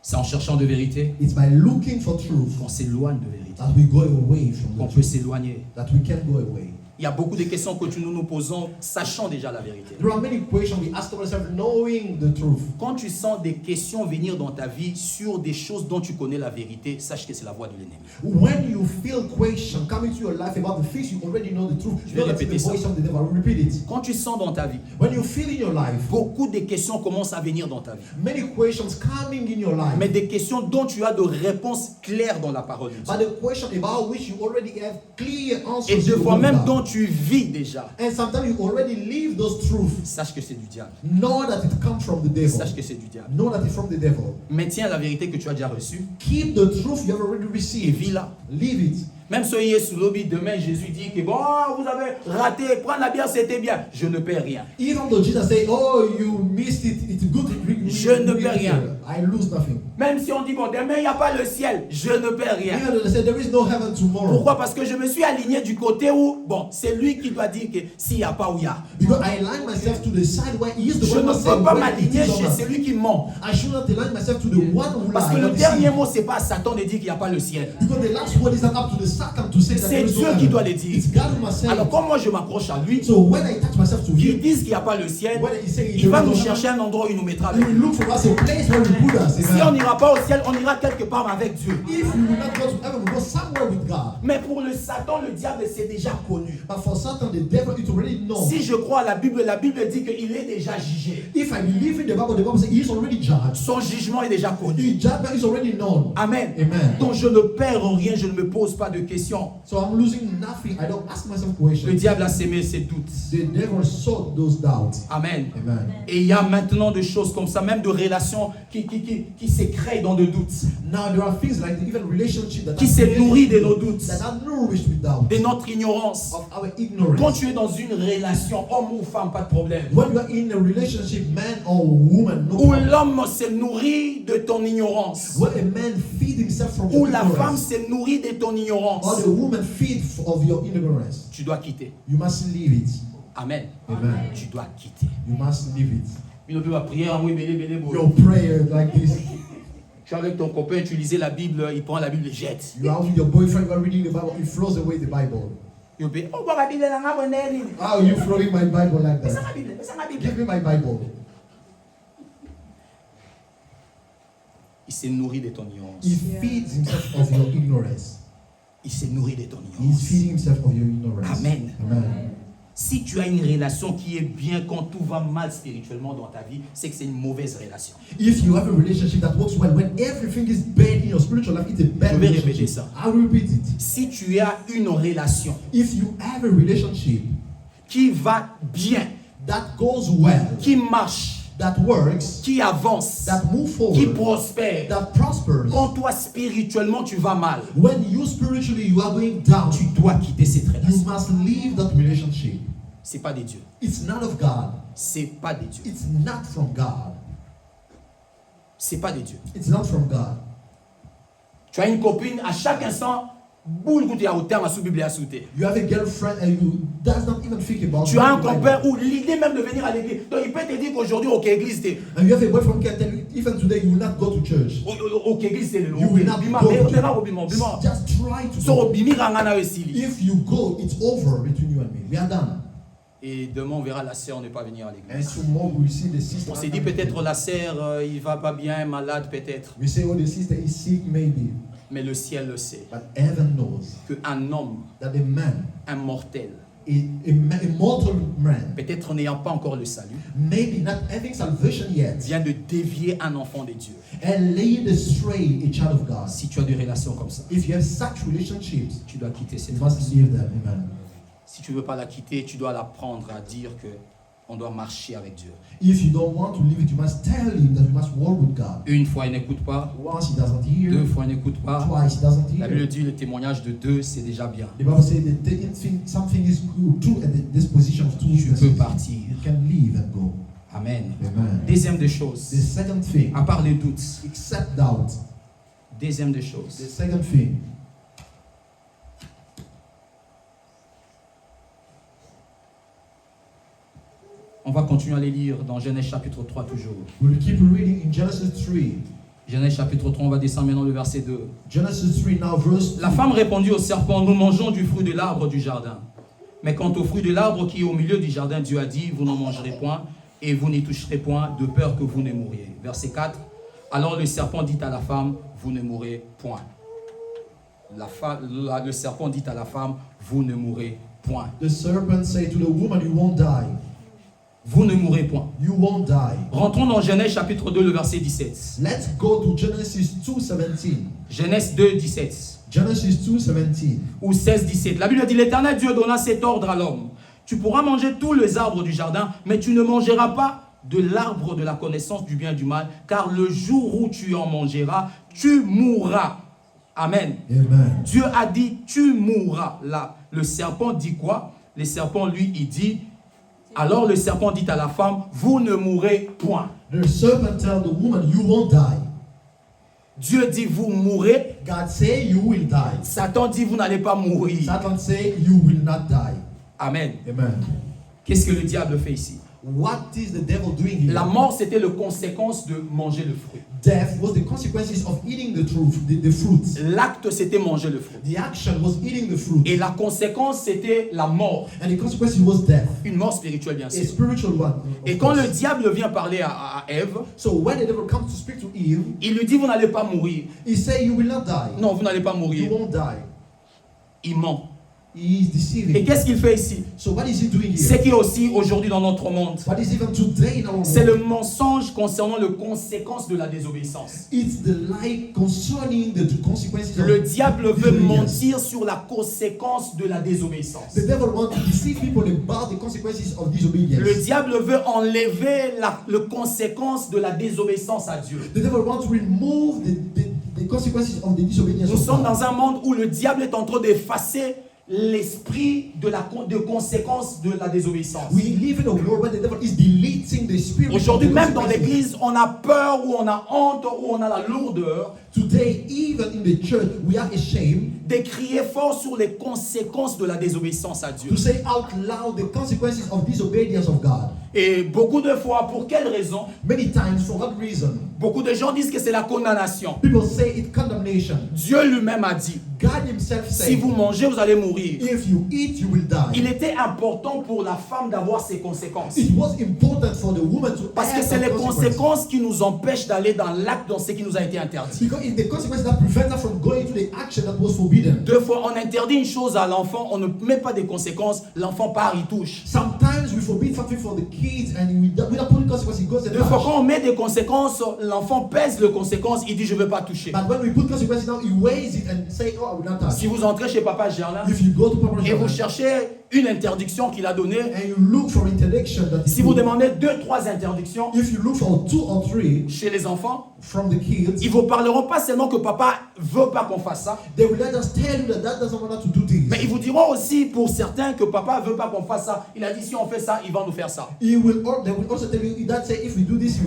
C'est en cherchant de vérité It's by looking for truth qu'on s'éloigne de vérité. that we go away from Qu'on the peut truth. s'éloigner. That we can go away. Il y a beaucoup de questions que nous nous posons, sachant déjà la vérité. There are many questions we ask ourselves knowing the truth. Quand tu sens des questions venir dans ta vie sur des choses dont tu connais la vérité, sache que c'est la voix de l'ennemi. When you feel questions coming to your life about the things you already know the truth, Je vais know that's répéter the ça. voice of the devil. I will repeat it. Quand tu sens dans ta vie, When you feel in your life, beaucoup de questions commencent à venir dans ta vie. many questions coming in your life, Mais des questions dont tu as de réponses claires dans la parole de but Dieu. the question about which you already have clear answers. Et to des the fois word of même God. dont tu vis déjà. And sometimes you already live those truths. Sache que c'est du diable. Know that it comes from the devil. Sache que c'est du diable. Know that it's from the devil. Maintiens la vérité que tu as déjà reçue Keep the truth you have already et received. vis-la. Live it. Même soyez sous lobby, demain Jésus dit que bon, vous avez raté, prendre la bière c'était bien. Je ne perds rien. Even though Jesus say, "Oh, you missed it. It's good." Je ne perds rien. I lose nothing. Même si on dit bon, demain il n'y a pas le ciel, je ne perds rien. Even though they say there is no heaven tomorrow. Pourquoi? Parce que je me suis aligné du côté où, bon, c'est lui qui doit dire que s'il n'y a pas ou il y a. Because I align myself to the side where he is the Je one ne who said peux pas when it m'aligner is or chez not. celui qui ment. I should not align myself to the one who Parce que lies, le not dernier deceive. mot, c'est pas à Satan de dire qu'il n'y a pas le ciel. Because the last word is not up to the Satan to say that C'est there is no Dieu qui heaven. doit le dire. It's God who must say Alors it. comme moi je m'accroche à lui, So when I attach myself to qu'il him, dise qu'il n'y a pas le ciel, when he say il va there is nous no chercher heaven, un endroit où il nous mettra he avec will lui. look for us a place where we put us. Si on Amen. n'ira pas au ciel, on ira quelque part avec Dieu. If we will not go to heaven, we go somewhere with God. Mais pour le Satan, le diable, c'est déjà connu. But for Satan, the devil, it's already known. Si je crois à la Bible dit qu'il est déjà jugé. If I believe in the Bible says he is already judged. Son jugement est déjà connu. The judgment is already known. Amen. Amen. Donc je ne perds rien, je ne me pose pas de questions. So I'm losing nothing. I don't ask myself Le questions. diable a sémé ses doutes. The devil sowed those doubts. Amen. Amen. Et il y a maintenant des choses comme ça, même de relations qui se créent dans le doute, Now there are things like even relationships that qui are se created nourrit de nos doutes, that are nourished with doubt, de notre ignorance. of our Quand ignorance. tu es dans une relation, homme ou femme, pas de problème. When you are in a relationship, man or woman, no Où problem. l'homme se nourrit de ton ignorance. When a man feeds himself from Où your la femme ignorance, se nourrit de ton or ignorance. the woman feeds of your ignorance, Tu dois quitter. you must leave it. Amen. Amen. Tu dois quitter. You must leave it. Il ne peut pas prier en oui, bélé, bélé, bélé. Your prayer like this. Tu es avec ton copain, tu lisais la Bible, il prend la Bible et jette. You are with your boyfriend, you are reading the Bible, he throws away the Bible. Il dit, oh, bon, la Bible, elle a un bonheur. How are you throwing my Bible like Mais ça that? ma Bible, mais ça ma Bible. Give me my Bible. Il s'est nourri de ton ignorance. He feeds himself of your ignorance. Il s'est nourri de ton He's ignorance. feeding himself of your ignorance. Amen. Amen. Si tu as une relation qui est bien quand tout va mal spirituellement dans ta vie, c'est que c'est une mauvaise relation. If you have a relationship that works well, when everything is bad in your spiritual life, it's a bad Je vais relationship. répéter ça. I will repeat it. Si tu as une relation If you have a relationship qui va bien, that goes well, qui marche, that works, qui avance, that moves qui forward, prospère, that prospers, quand toi spirituellement tu vas mal, when you spiritually you are going down, tu dois quitter cette you relation. must leave that relationship. C'est pas des dieux. It's not of God. C'est pas des dieux. It's not from God. C'est pas des dieux. It's not from God. Tu as une copine, à chaque instant, boule que tu as au terme à sous Bible et à sauter. You have a girlfriend and you does not even think about Tu as un the Bible. copain où l'idée même de venir à l'église. Donc il peut te dire qu'aujourd'hui, ok, église, t'es. And you have a boyfriend who can tell you, even today, you will not go to church. Ok, église, c'est le You will not go bima. Just try to So, go. bimi rangana esili. If you go, it's over between you and me. We are done. Et demain, on verra la sœur ne pas venir à And l'église. tomorrow we see the sister. On s'est dit peut-être la sœur, il va pas bien, malade peut-être. We say, oh, the sister is sick, maybe. Mais le ciel le sait. But heaven knows Qu'un homme, that a man, un mortel, a mortal man, peut-être n'ayant pas encore le salut, maybe not having salvation yet, vient de dévier un enfant de Dieu. and lead astray a child of God. Si tu as des relations comme ça, If you have such relationships, tu dois quitter cette you relation. must leave them. Amen. Si tu ne veux pas la quitter, tu dois l'apprendre à dire que on doit marcher avec Dieu. If you don't want to leave it, you must tell him that you must walk with God. Une fois, il n'écoute pas. Once he doesn't hear, Deux fois, il n'écoute pas. twice he doesn't La hear. Bible dit le témoignage de deux, c'est déjà bien. The Bible says that something is true at this position of two Tu peux witnesses. partir. You can leave and go. Amen. Amen. Deuxième des choses, The second thing, à part les doutes, accept doubt. deuxième des The choses, second thing, on va continuer à les lire dans Genèse chapitre 3 toujours. we'll keep reading in Genesis 3. Genèse chapitre 3, on va descendre maintenant le verset 2. Genesis 3 now verse 2. La femme répondit au serpent, nous mangeons du fruit de l'arbre du jardin. Mais quant au fruit de l'arbre qui est au milieu du jardin, Dieu a dit, vous n'en mangerez point et vous n'y toucherez point, de peur que vous ne mouriez. Verset 4. Alors le serpent dit à la femme, vous ne mourrez point. Le serpent dit à la femme, vous ne mourrez point. The serpent said to the woman, you won't die. Vous ne mourrez point. You won't die. Rentrons dans Genèse chapitre 2, le verset 17. Let's go to Genesis 2:17. Genèse 2, 17. Genesis 2:17. Ou 16, 17. La Bible dit, l'Éternel Dieu donna cet ordre à l'homme. Tu pourras manger tous les arbres du jardin, mais tu ne mangeras pas de l'arbre de la connaissance du bien et du mal, car le jour où tu en mangeras, tu mourras. Amen. Amen. Dieu a dit, tu mourras. Là, le serpent dit quoi? Le serpent, lui, il dit, alors le serpent dit à la femme, vous ne mourrez point. The serpent tell the woman, you won't die. Dieu dit, vous mourrez. God say you will die. Satan dit, vous n'allez pas mourir. Satan say you will not die. Amen. Amen. Qu'est-ce que le diable fait ici? What is the devil doing here? La mort, c'était la conséquence de manger le fruit. Death was the consequences of eating the fruit. L'acte, c'était manger le fruit. The action was eating the fruit. Et la conséquence, c'était la mort. And the consequence was death. Une mort spirituelle, bien A sûr. spiritual one. Et quand le diable vient parler à Ève, So when the devil comes to speak to Eve, il lui dit, vous n'allez pas mourir. he say you will not die. Non, vous n'allez pas You mourir. won't die. Il ment. He is Et deceiving. qu'est-ce qu'il fait ici? So what is he doing C'est here? qui aussi aujourd'hui dans notre monde? What is even today in our C'est world? le mensonge concernant les conséquences de la désobéissance. It's the lie concerning the consequences of Le diable veut disobedience. mentir sur la conséquence de la désobéissance. The devil wants to deceive people about the consequences of disobedience. Le diable veut enlever les conséquences de la désobéissance à Dieu. The devil wants to remove the consequences of the disobedience Nous of sommes God. dans un monde où le diable est en train d'effacer l'esprit de conséquences de la désobéissance. We live in a world where the devil is deleting the spirit. Aujourd'hui, of the même dans consequences. l'église, on a peur ou on a honte ou on a la lourdeur Today, even in the church, we are ashamed de crier fort sur les conséquences de la désobéissance à Dieu. to say out loud the consequences of disobedience of God. Et beaucoup de fois, pour quelle raison? Many times, for what reason? Beaucoup de gens disent que c'est la condamnation. People say it's condemnation. Dieu lui-même a dit, God himself si said, vous mangez, vous allez mourir. if you eat, you will Il die. était important pour la femme d'avoir ces conséquences. It was important for the woman to Parce que have c'est that les consequence. conséquences qui nous empêchent d'aller dans l'acte, dans ce qui nous a été interdit. Because it's the consequence that prevents us from going to the action that was forbidden. Deux fois, on interdit une chose à l'enfant, on ne met pas des conséquences, l'enfant part, il touche. Sometimes we forbid something for the kids and without putting consequences, it goes and Deux fois, touch. quand on met des conséquences, l'enfant pèse les conséquences, il dit je ne veux pas toucher. But when we put consequences down, he weighs it and say, oh, I will not touch. Si vous entrez chez Papa Gerlin If you go to Papa et vous Gerlin cherchez une interdiction qu'il a donnée, and you look for interdiction that si vous demandez 2-3 interdictions if you look for 2 or 3 chez les enfants, from the kids, ils ne vous parleront pas seulement que papa veut pas qu'on fasse ça, they will not just tell you that that doesn't want us to do this. mais ils vous diront aussi pour certains que papa veut pas qu'on fasse ça. Il a dit si on fait ça, il va nous faire ça. They will also tell you that say if we do this,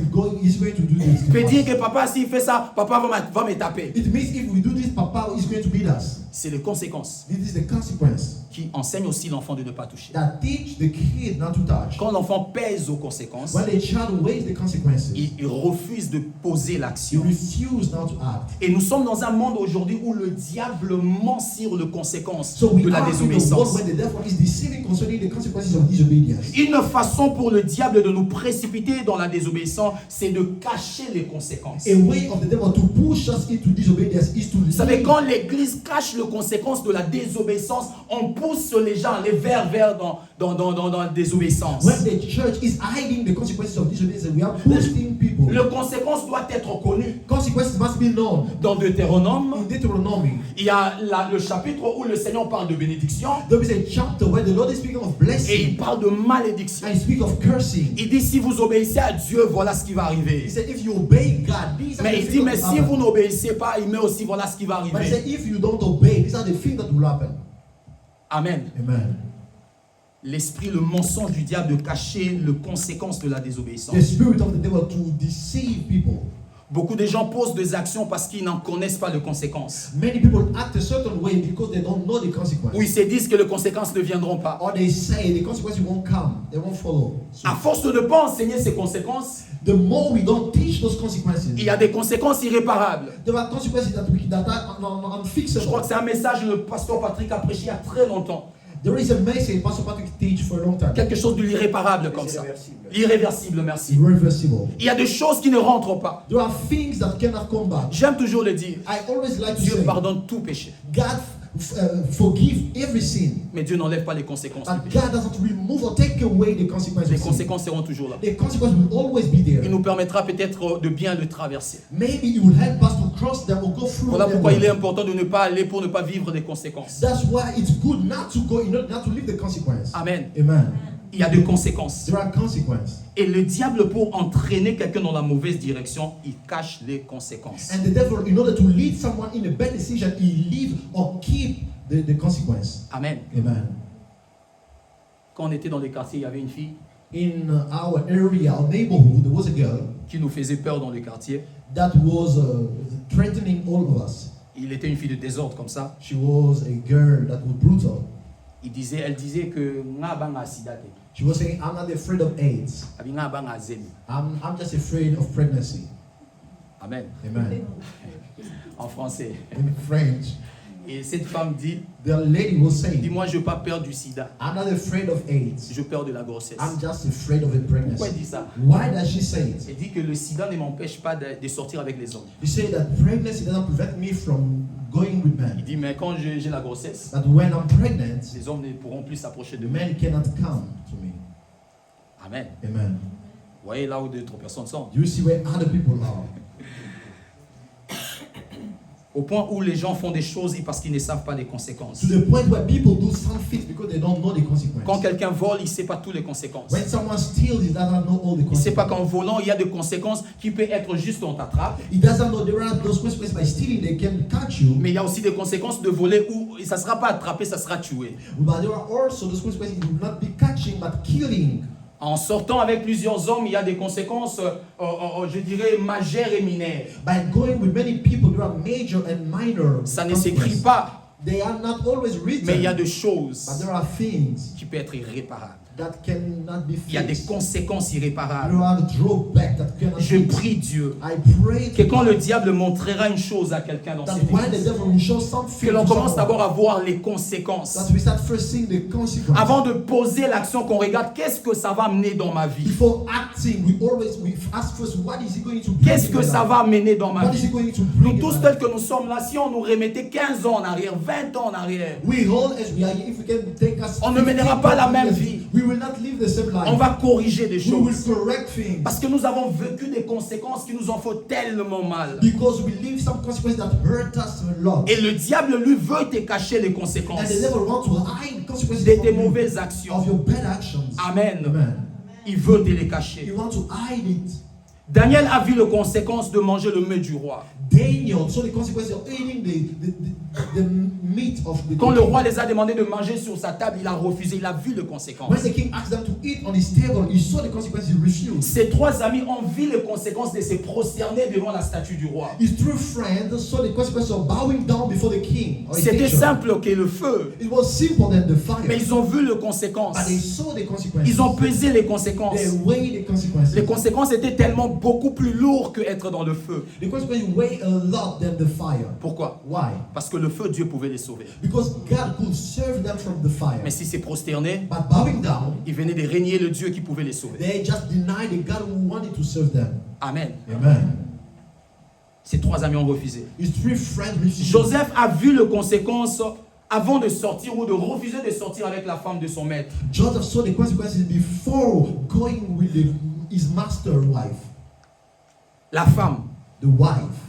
he's going to do this. Il peut dire que papa s'il fait ça, papa va me taper. It means if we do this, Papa is going to beat us. C'est les conséquences This is the consequence qui enseignent aussi l'enfant de ne pas toucher. that teach the kid not to touch. Quand l'enfant pèse aux conséquences, When the child weighs the consequences, il refuse de poser he l'action. refuses not to act. Et nous sommes dans un monde aujourd'hui où le diable ment sur les conséquences So we de la are in a world désobéissance. where the devil is deceiving concerning the consequences of disobedience. Une façon pour le diable de nous précipiter dans la désobéissance, c'est de cacher les conséquences. A way of the devil to push us into disobedience is to Vous savez, leave. quand l'église cache les conséquences de la désobéissance, on pousse les gens à aller vers dans la désobéissance. When the church is hiding the consequences of disobedience, we are pushing people. Les conséquences doivent être connues. Consequences must be known. Dans Deutéronome, In Deuteronomy, il y a le chapitre où le Seigneur parle de bénédiction there is a chapter where the Lord is speaking of et blessing il parle de malédiction. and he speaks of cursing. Il dit si vous obéissez à Dieu, voilà ce qui va He arriver. said, if you obey God, these are Mais the il things dit that mais will si happen. vous n'obéissez pas, il met aussi voilà ce qui va But he arriver. said, if you don't obey, these are the things that will happen. Amen. Amen. L'esprit, le mensonge du diable de cacher les conséquences de la désobéissance. The spirit of the devil to deceive people. Beaucoup de gens posent des actions parce qu'ils n'en connaissent pas les conséquences. Many people act a certain way because they don't know the consequence. Ou ils se disent que les conséquences ne viendront pas. Or they say the consequences won't come, they won't follow. So À force de ne pas enseigner ces conséquences, the more we don't teach those consequences, il y a des conséquences irréparables. there are consequences that are Je crois unfixable. que c'est un message que le pasteur Patrick a prêché il y a très longtemps. There is a message Pastor Patrick teach for a long time. Quelque chose de l'irréparable comme ça. L'irréversible, merci. Irreversible. Il y a des choses qui ne rentrent pas. There are things that cannot come back. J'aime toujours le dire. I always like to Dieu say, pardonne tout péché. God forgive every sin. Mais Dieu n'enlève pas les conséquences But du péché. God doesn't remove or take away the consequences Les of sin. conséquences seront toujours là. The consequences will always be there. Il nous permettra peut-être de bien le traverser. Maybe it will help us to cross them or go through Voilà them. pourquoi il est important de ne pas aller pour ne pas vivre des conséquences. That's why it's good not to go, not to live the consequence. Amen. Amen. Il y a des conséquences. There are consequences. Et le diable, pour entraîner quelqu'un dans la mauvaise direction, il cache les conséquences. And the devil, in order to lead someone in a bad decision, he leave or keep the consequence. Amen. Amen. Quand on était dans les quartiers, il y avait une fille In our area, our neighborhood, there was a girl qui nous faisait peur dans le quartier. that was threatening all of us. Il était une fille de désordre comme ça. She was a girl that was brutal. Elle disait que nga banga sida te. She was saying, I'm not afraid of AIDS. Abi nga banga zemi. I'm just afraid of pregnancy. Amen. Amen. En français. In French, Et cette femme dit, the lady was saying, moi je n'ai pas peur du sida. I'm not afraid of AIDS. Je peur de la grossesse. I'm just afraid of a Pourquoi elle pregnancy. dit ça? Why does she say it? Elle dit que le sida ne m'empêche pas de sortir avec les hommes. You say that pregnancy doesn't prevent me from going with Il men. dit, mais quand j'ai la grossesse, But when I'm pregnant, les hommes ne pourront plus s'approcher de the moi. men cannot come to me. Amen. Amen. Vous voyez là où d'autres personnes sont. Do you see where other people are? Au point où les gens font des choses parce qu'ils ne savent pas les conséquences. To the point where people do some things because they don't know the consequences. Quand quelqu'un vole, il ne sait pas toutes les conséquences. When someone steals, he doesn't know all the Il ne sait pas consequences. qu'en volant, il y a des conséquences qui peuvent être juste on t'attrape. He doesn't know there are those consequences by stealing, they can catch you. Mais il y a aussi des conséquences de voler où ça ne sera pas attrapé, ça sera tué. But there are also those consequences, it will not be catching but killing. En sortant avec plusieurs hommes, il y a des conséquences, je dirais, majeures et mineures. By going with many people, there are major and minor Ça ne s'écrit consequences. pas, They are not always written. mais il y a des choses But there are things qui peuvent être irréparables. that cannot be Il y a des fixed. conséquences irréparables. There are drawbacks that cannot Je be prie fixed. Dieu I pray que quand le diable montrera une chose à quelqu'un dans that cette when the église, devil will show something que l'on to commence someone, d'abord à voir les conséquences. that we start first seeing the consequences. Avant de poser l'action, qu'on regarde qu'est-ce que ça va amener dans ma vie. Before acting, we ask first, what is he going to bring Qu'est-ce in que my ça life? va amener dans ma What is he vie. going to Nous bring in tous my tels life? que nous sommes là, si on nous remettait 15 ans en arrière, 20 ans en arrière, We all, as we are, if we can take us, on ne mènera pas la même vie. We will not live the same life. On va corriger des We will choses. correct things. Parce que nous avons vécu des conséquences qui nous en font tellement mal. Because we live some consequences that hurt us a lot. Et le diable, lui, veut te cacher les And conséquences the devil wants to hide consequences de from tes you, mauvaises actions. of your bad actions. Amen. Amen. Il veut te les He cacher. wants to hide it. Daniel a vu les conséquences de manger le mets du roi. Daniel saw the consequences of eating the meat of the Quand le king. roi les a demandé de manger sur sa table, il a refusé. Il a vu les conséquences. When the king asked them to eat on his table, he saw the consequences, he refused. Ses trois amis ont vu les conséquences de se prosterner devant la statue du roi. His true friends saw the consequences of bowing down before the king. Or a C'était dictator. simple que le feu. It was simple than the fire. Mais ils ont vu les conséquences. But they saw the consequences. Ils ont pesé les conséquences. They weighed the consequences. Les conséquences étaient tellement beaucoup plus lourdes que être dans le feu. The consequences weigh a lot than the fire. Pourquoi? Why? Parce que le feu, Dieu pouvait les sauver. Because God could save them from the fire. Mais s'ils s'est prosterné, But bowing down, ils venaient de régner le Dieu qui pouvait les sauver. they just denied the God who wanted to save them. Amen. Amen. Ces trois amis ont refusé. His three friends refused. Joseph a vu les conséquences avant de sortir ou de refuser de sortir avec la femme de son maître. Joseph saw the consequences before going with his master wife. La femme. The wife.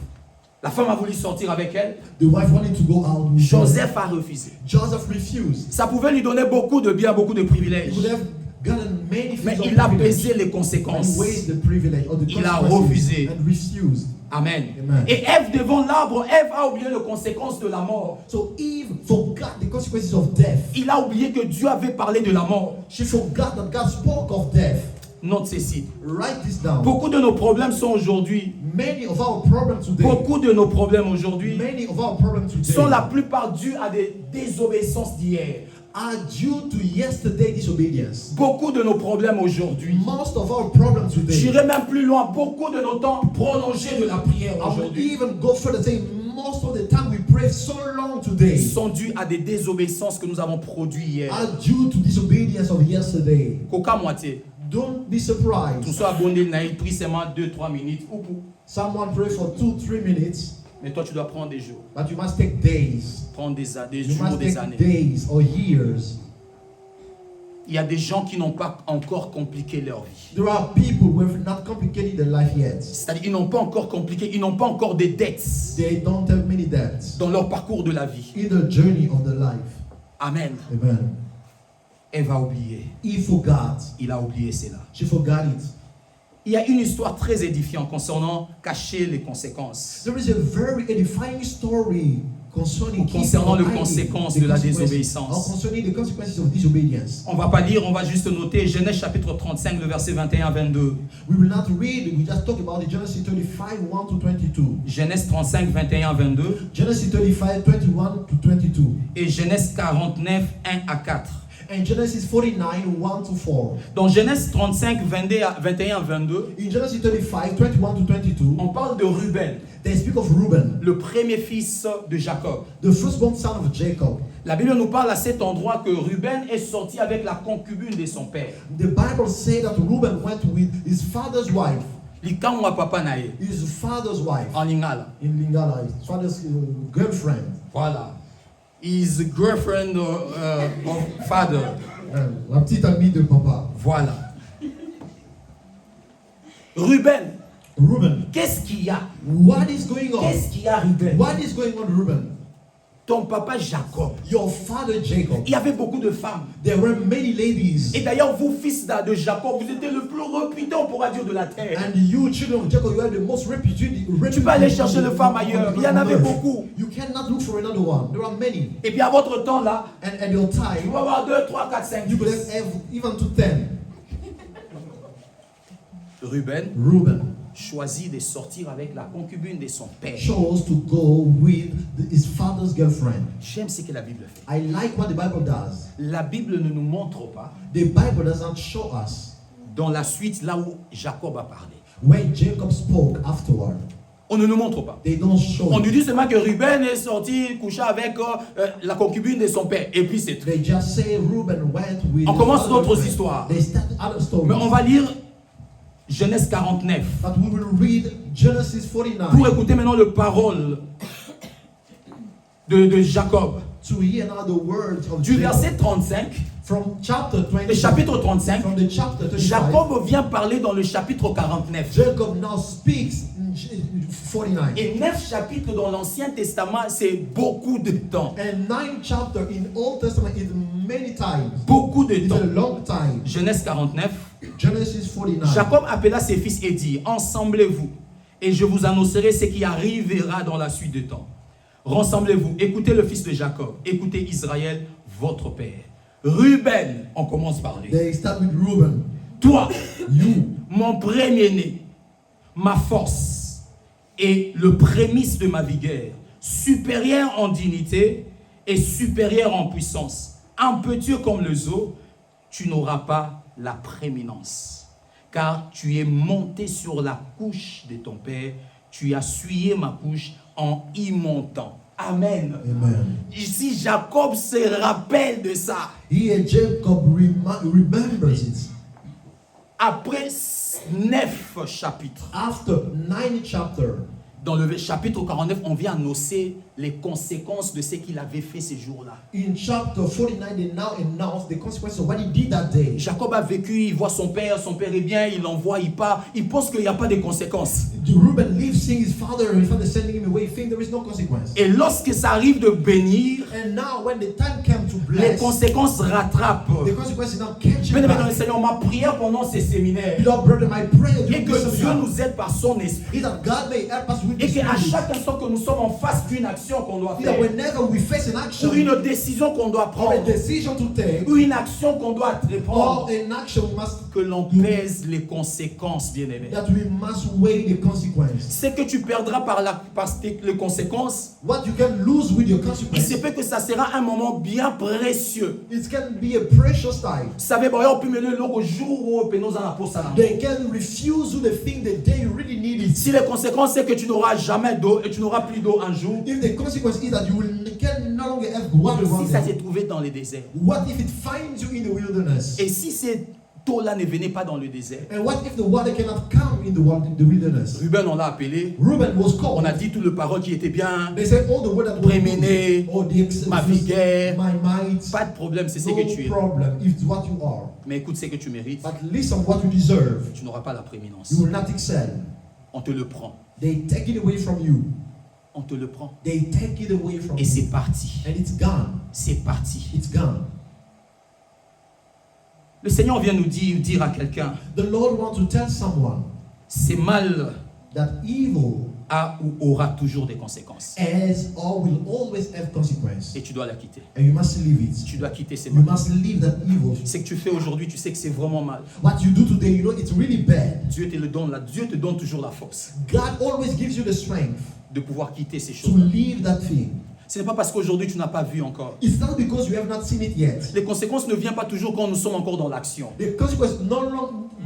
La femme a voulu sortir avec elle. The wife wanted to go out with Joseph a refusé. Joseph refused. Ça pouvait lui donner beaucoup de biens, beaucoup de He privilèges. could have gotten many things Mais of il a privilege. pesé les And he conséquences. weighs the privilege or the Il a consequences refusé. and refused. Amen. Amen. Et Ève devant l'arbre, Ève a oublié les conséquences de la mort. So Eve forgot the consequences of death. Il a oublié que Dieu avait parlé de la mort. She forgot that God spoke of death. Note ceci. Write this down. Beaucoup de nos problèmes sont aujourd'hui. Many of our problems today. Beaucoup de nos problèmes aujourd'hui Many of our problems today sont la plupart dus à des désobéissances d'hier. are due to yesterday disobedience. Beaucoup de nos problèmes aujourd'hui. Most of our problems today. J'irai même plus loin. Beaucoup de nos temps prolongés de la prière I will aujourd'hui even go further saying most of the time we pray so long today sont dus à des désobéissances que nous avons produites hier. are due to disobedience of yesterday. Coca moitié. Don't be Tout surprised. ça abonné, naïf, pris seulement 2-3 minutes. Someone pray for 2-3 minutes, Mais toi, tu dois prendre des jours, but you must take days. prendre des You jours, must des take années. days or years. Il y a des gens qui n'ont pas encore compliqué leur vie. There are people who have not complicated their life yet. C'est-à-dire, ils n'ont pas encore compliqué, ils n'ont pas encore des dettes They don't have many debts dans leur parcours de la vie. in the journey of their life. Amen. Amen. Elle va oublier. He forgot. Il a oublié cela. She forgot it. Il y a une histoire très édifiante concernant cacher les conséquences. There is a very edifying story concerning Concernant keeping les hiding conséquences the de la consequences, désobéissance. or concerning the consequences of disobedience. On va pas lire, on va juste noter Genèse chapitre 35, le verset 21 à 22. We will not read, we just talk about the Genesis 35, 1 to 22. Genèse 35, 21 à 22. Genesis 35, 21 to 22. Et Genèse 49, 1 à 4. And Genesis 49, 1 to 4. Dans Genèse 35, 21 à 22, In Genesis 35, 21 to 22, on parle de Ruben, they speak of Reuben, le premier fils de Jacob. the firstborn son of Jacob. La Bible nous parle à cet endroit que Ruben est sorti avec la concubine de son père. The Bible says that Reuben went with his father's wife, Likamwa papa nae, his father's wife en lingala. in Lingala, his father's girlfriend. Voilà. His girlfriend of father. La petite amie de papa. Voilà. Ruben, Reuben, qu'est-ce qu'il y a? what is going on? Qu'est-ce qu'il y a, Ruben? What is going on, Reuben? Ton papa Jacob, Your father Jacob. il y avait beaucoup de femmes. There were many ladies. Et d'ailleurs, vous, fils de Jacob, vous étiez le plus réputé, on pourra dire, de la terre. And you, children of Jacob, you are the most reputed. Tu peux aller chercher les femmes ailleurs. Il y en avait beaucoup. You cannot look for another one. There are many. Et puis à votre temps là, And at your tu time, vas avoir 2, 3, 4, 5, you could 10. have even to 10. Ruben Reuben choisit de sortir avec la concubine de son père. chose to go with his father's girlfriend. J'aime ce que la Bible fait. I like what the Bible does. La Bible ne nous montre pas The Bible doesn't show us dans la suite là où Jacob a parlé. when Jacob spoke afterward. On ne nous montre pas. They don't show On it. nous dit seulement que Ruben est sorti coucher avec la concubine de son père. Et puis c'est tout. They just say Reuben went with On his commence father's d'autres girlfriend. histoires. They start other stories. Mais on va lire Genèse 49. But we will read Genesis 49 Pour écouter maintenant les paroles de Jacob. to hear now the words of Du Jacob. verset 35, From chapter le 20, chapitre 35, from the chapter 35, Jacob vient parler dans le chapitre 49. Jacob now speaks in 49. Et 9 chapitres dans l'Ancien Testament, c'est beaucoup de temps. And 9 chapter in Old Testament is many times. Beaucoup de It's a temps. long time. Genèse 49. Genesis 49. Jacob appela ses fils et dit, Ensemblez-vous, et je vous annoncerai ce qui arrivera dans la suite du temps. Rassemblez-vous, écoutez le fils de Jacob, écoutez Israël, votre père. Ruben, on commence par lui. They start with Reuben. Toi, You, mon premier-né, ma force et le prémisse de ma vigueur, supérieur en dignité et supérieur en puissance, impétueux comme les eaux, tu n'auras pas la prééminence. Car tu es monté sur la couche de ton père, tu as essuyé ma couche en y montant. Amen. amen. Ici, Jacob se rappelle de ça. Here Jacob remembers it. Après 9 chapitres, After 9 chapters, dans le chapitre 49, on vient annoncer les conséquences de ce qu'il avait fait ces jours-là. in chapter 49, they now announce the consequences of what he did that day. Jacob a vécu, il voit son père est bien, il l'envoie, il part, il pense qu'il n'y a pas de conséquences. Reuben leaves seeing his father sending him away, think there is no consequence. Et lorsque ça arrive de bénir, And now when the time came to les bless, conséquences rattrapent. the consequence is now catching Bien-aimé dans le back. Seigneur, ma prière pendant ces séminaires, Beloved brother, my prayer et during que this Dieu seminar nous aide par son esprit, is that God may help us with et this qu'à spirit. chaque instant que nous sommes en face d'une action qu'on doit Is that faire, whenever we face an action ou une décision qu'on doit or a prendre, decision to take, ou une action qu'on doit or prendre, an action we must, que l'on pèse les conséquences, bien-aimé. that we must weigh the consequence. Ce que tu perdras par les conséquences, What you can lose with your il consequence, se peut que ça sera un moment bien précieux. it can be a precious time. Vous savez, on peut mener le jour où nous allons pour ça. They can refuse you the thing the day you really need it. Si les conséquences c'est que tu n'auras jamais d'eau et tu n'auras plus d'eau un jour, if the consequence is that you can no longer have water si around ça you, s'est trouvé dans les déserts, what if it finds you in the wilderness? et si cette eau-là ne venait pas dans le désert, And what if the water cannot come in the wilderness? Ruben, on l'a appelé, Reuben was on called. a dit toutes les paroles qui étaient bien, They said all the word that was Prémené, good, or the ma vigueur, my might. pas de problème, c'est ce No que tu es. problem if it's what you are. Mais écoute, c'est que tu mérites, But listen what you deserve. tu n'auras pas la prééminence. You will not excel. On te le prend, They take it away from you. on te le prend. They take it away from Et you. c'est parti, And it's gone. c'est parti. It's gone. Le Seigneur vient nous dire à quelqu'un, The Lord wants to tell someone c'est mal that evil a ou aura toujours des conséquences. has or will always have consequences. Et tu dois la quitter. And you must leave it. Tu dois quitter ces You mal. must leave that evil. Ce que tu fais aujourd'hui, tu sais que c'est vraiment mal. What you do today, you know it's really bad. Dieu te le donne, Dieu te donne toujours la force God always gives you the strength de pouvoir quitter ces to choses. leave that thing. Ce n'est pas parce qu'aujourd'hui tu n'as pas vu encore. It's not because you have not seen it yet. Les conséquences ne viennent pas toujours quand nous sommes encore dans l'action. The consequences don't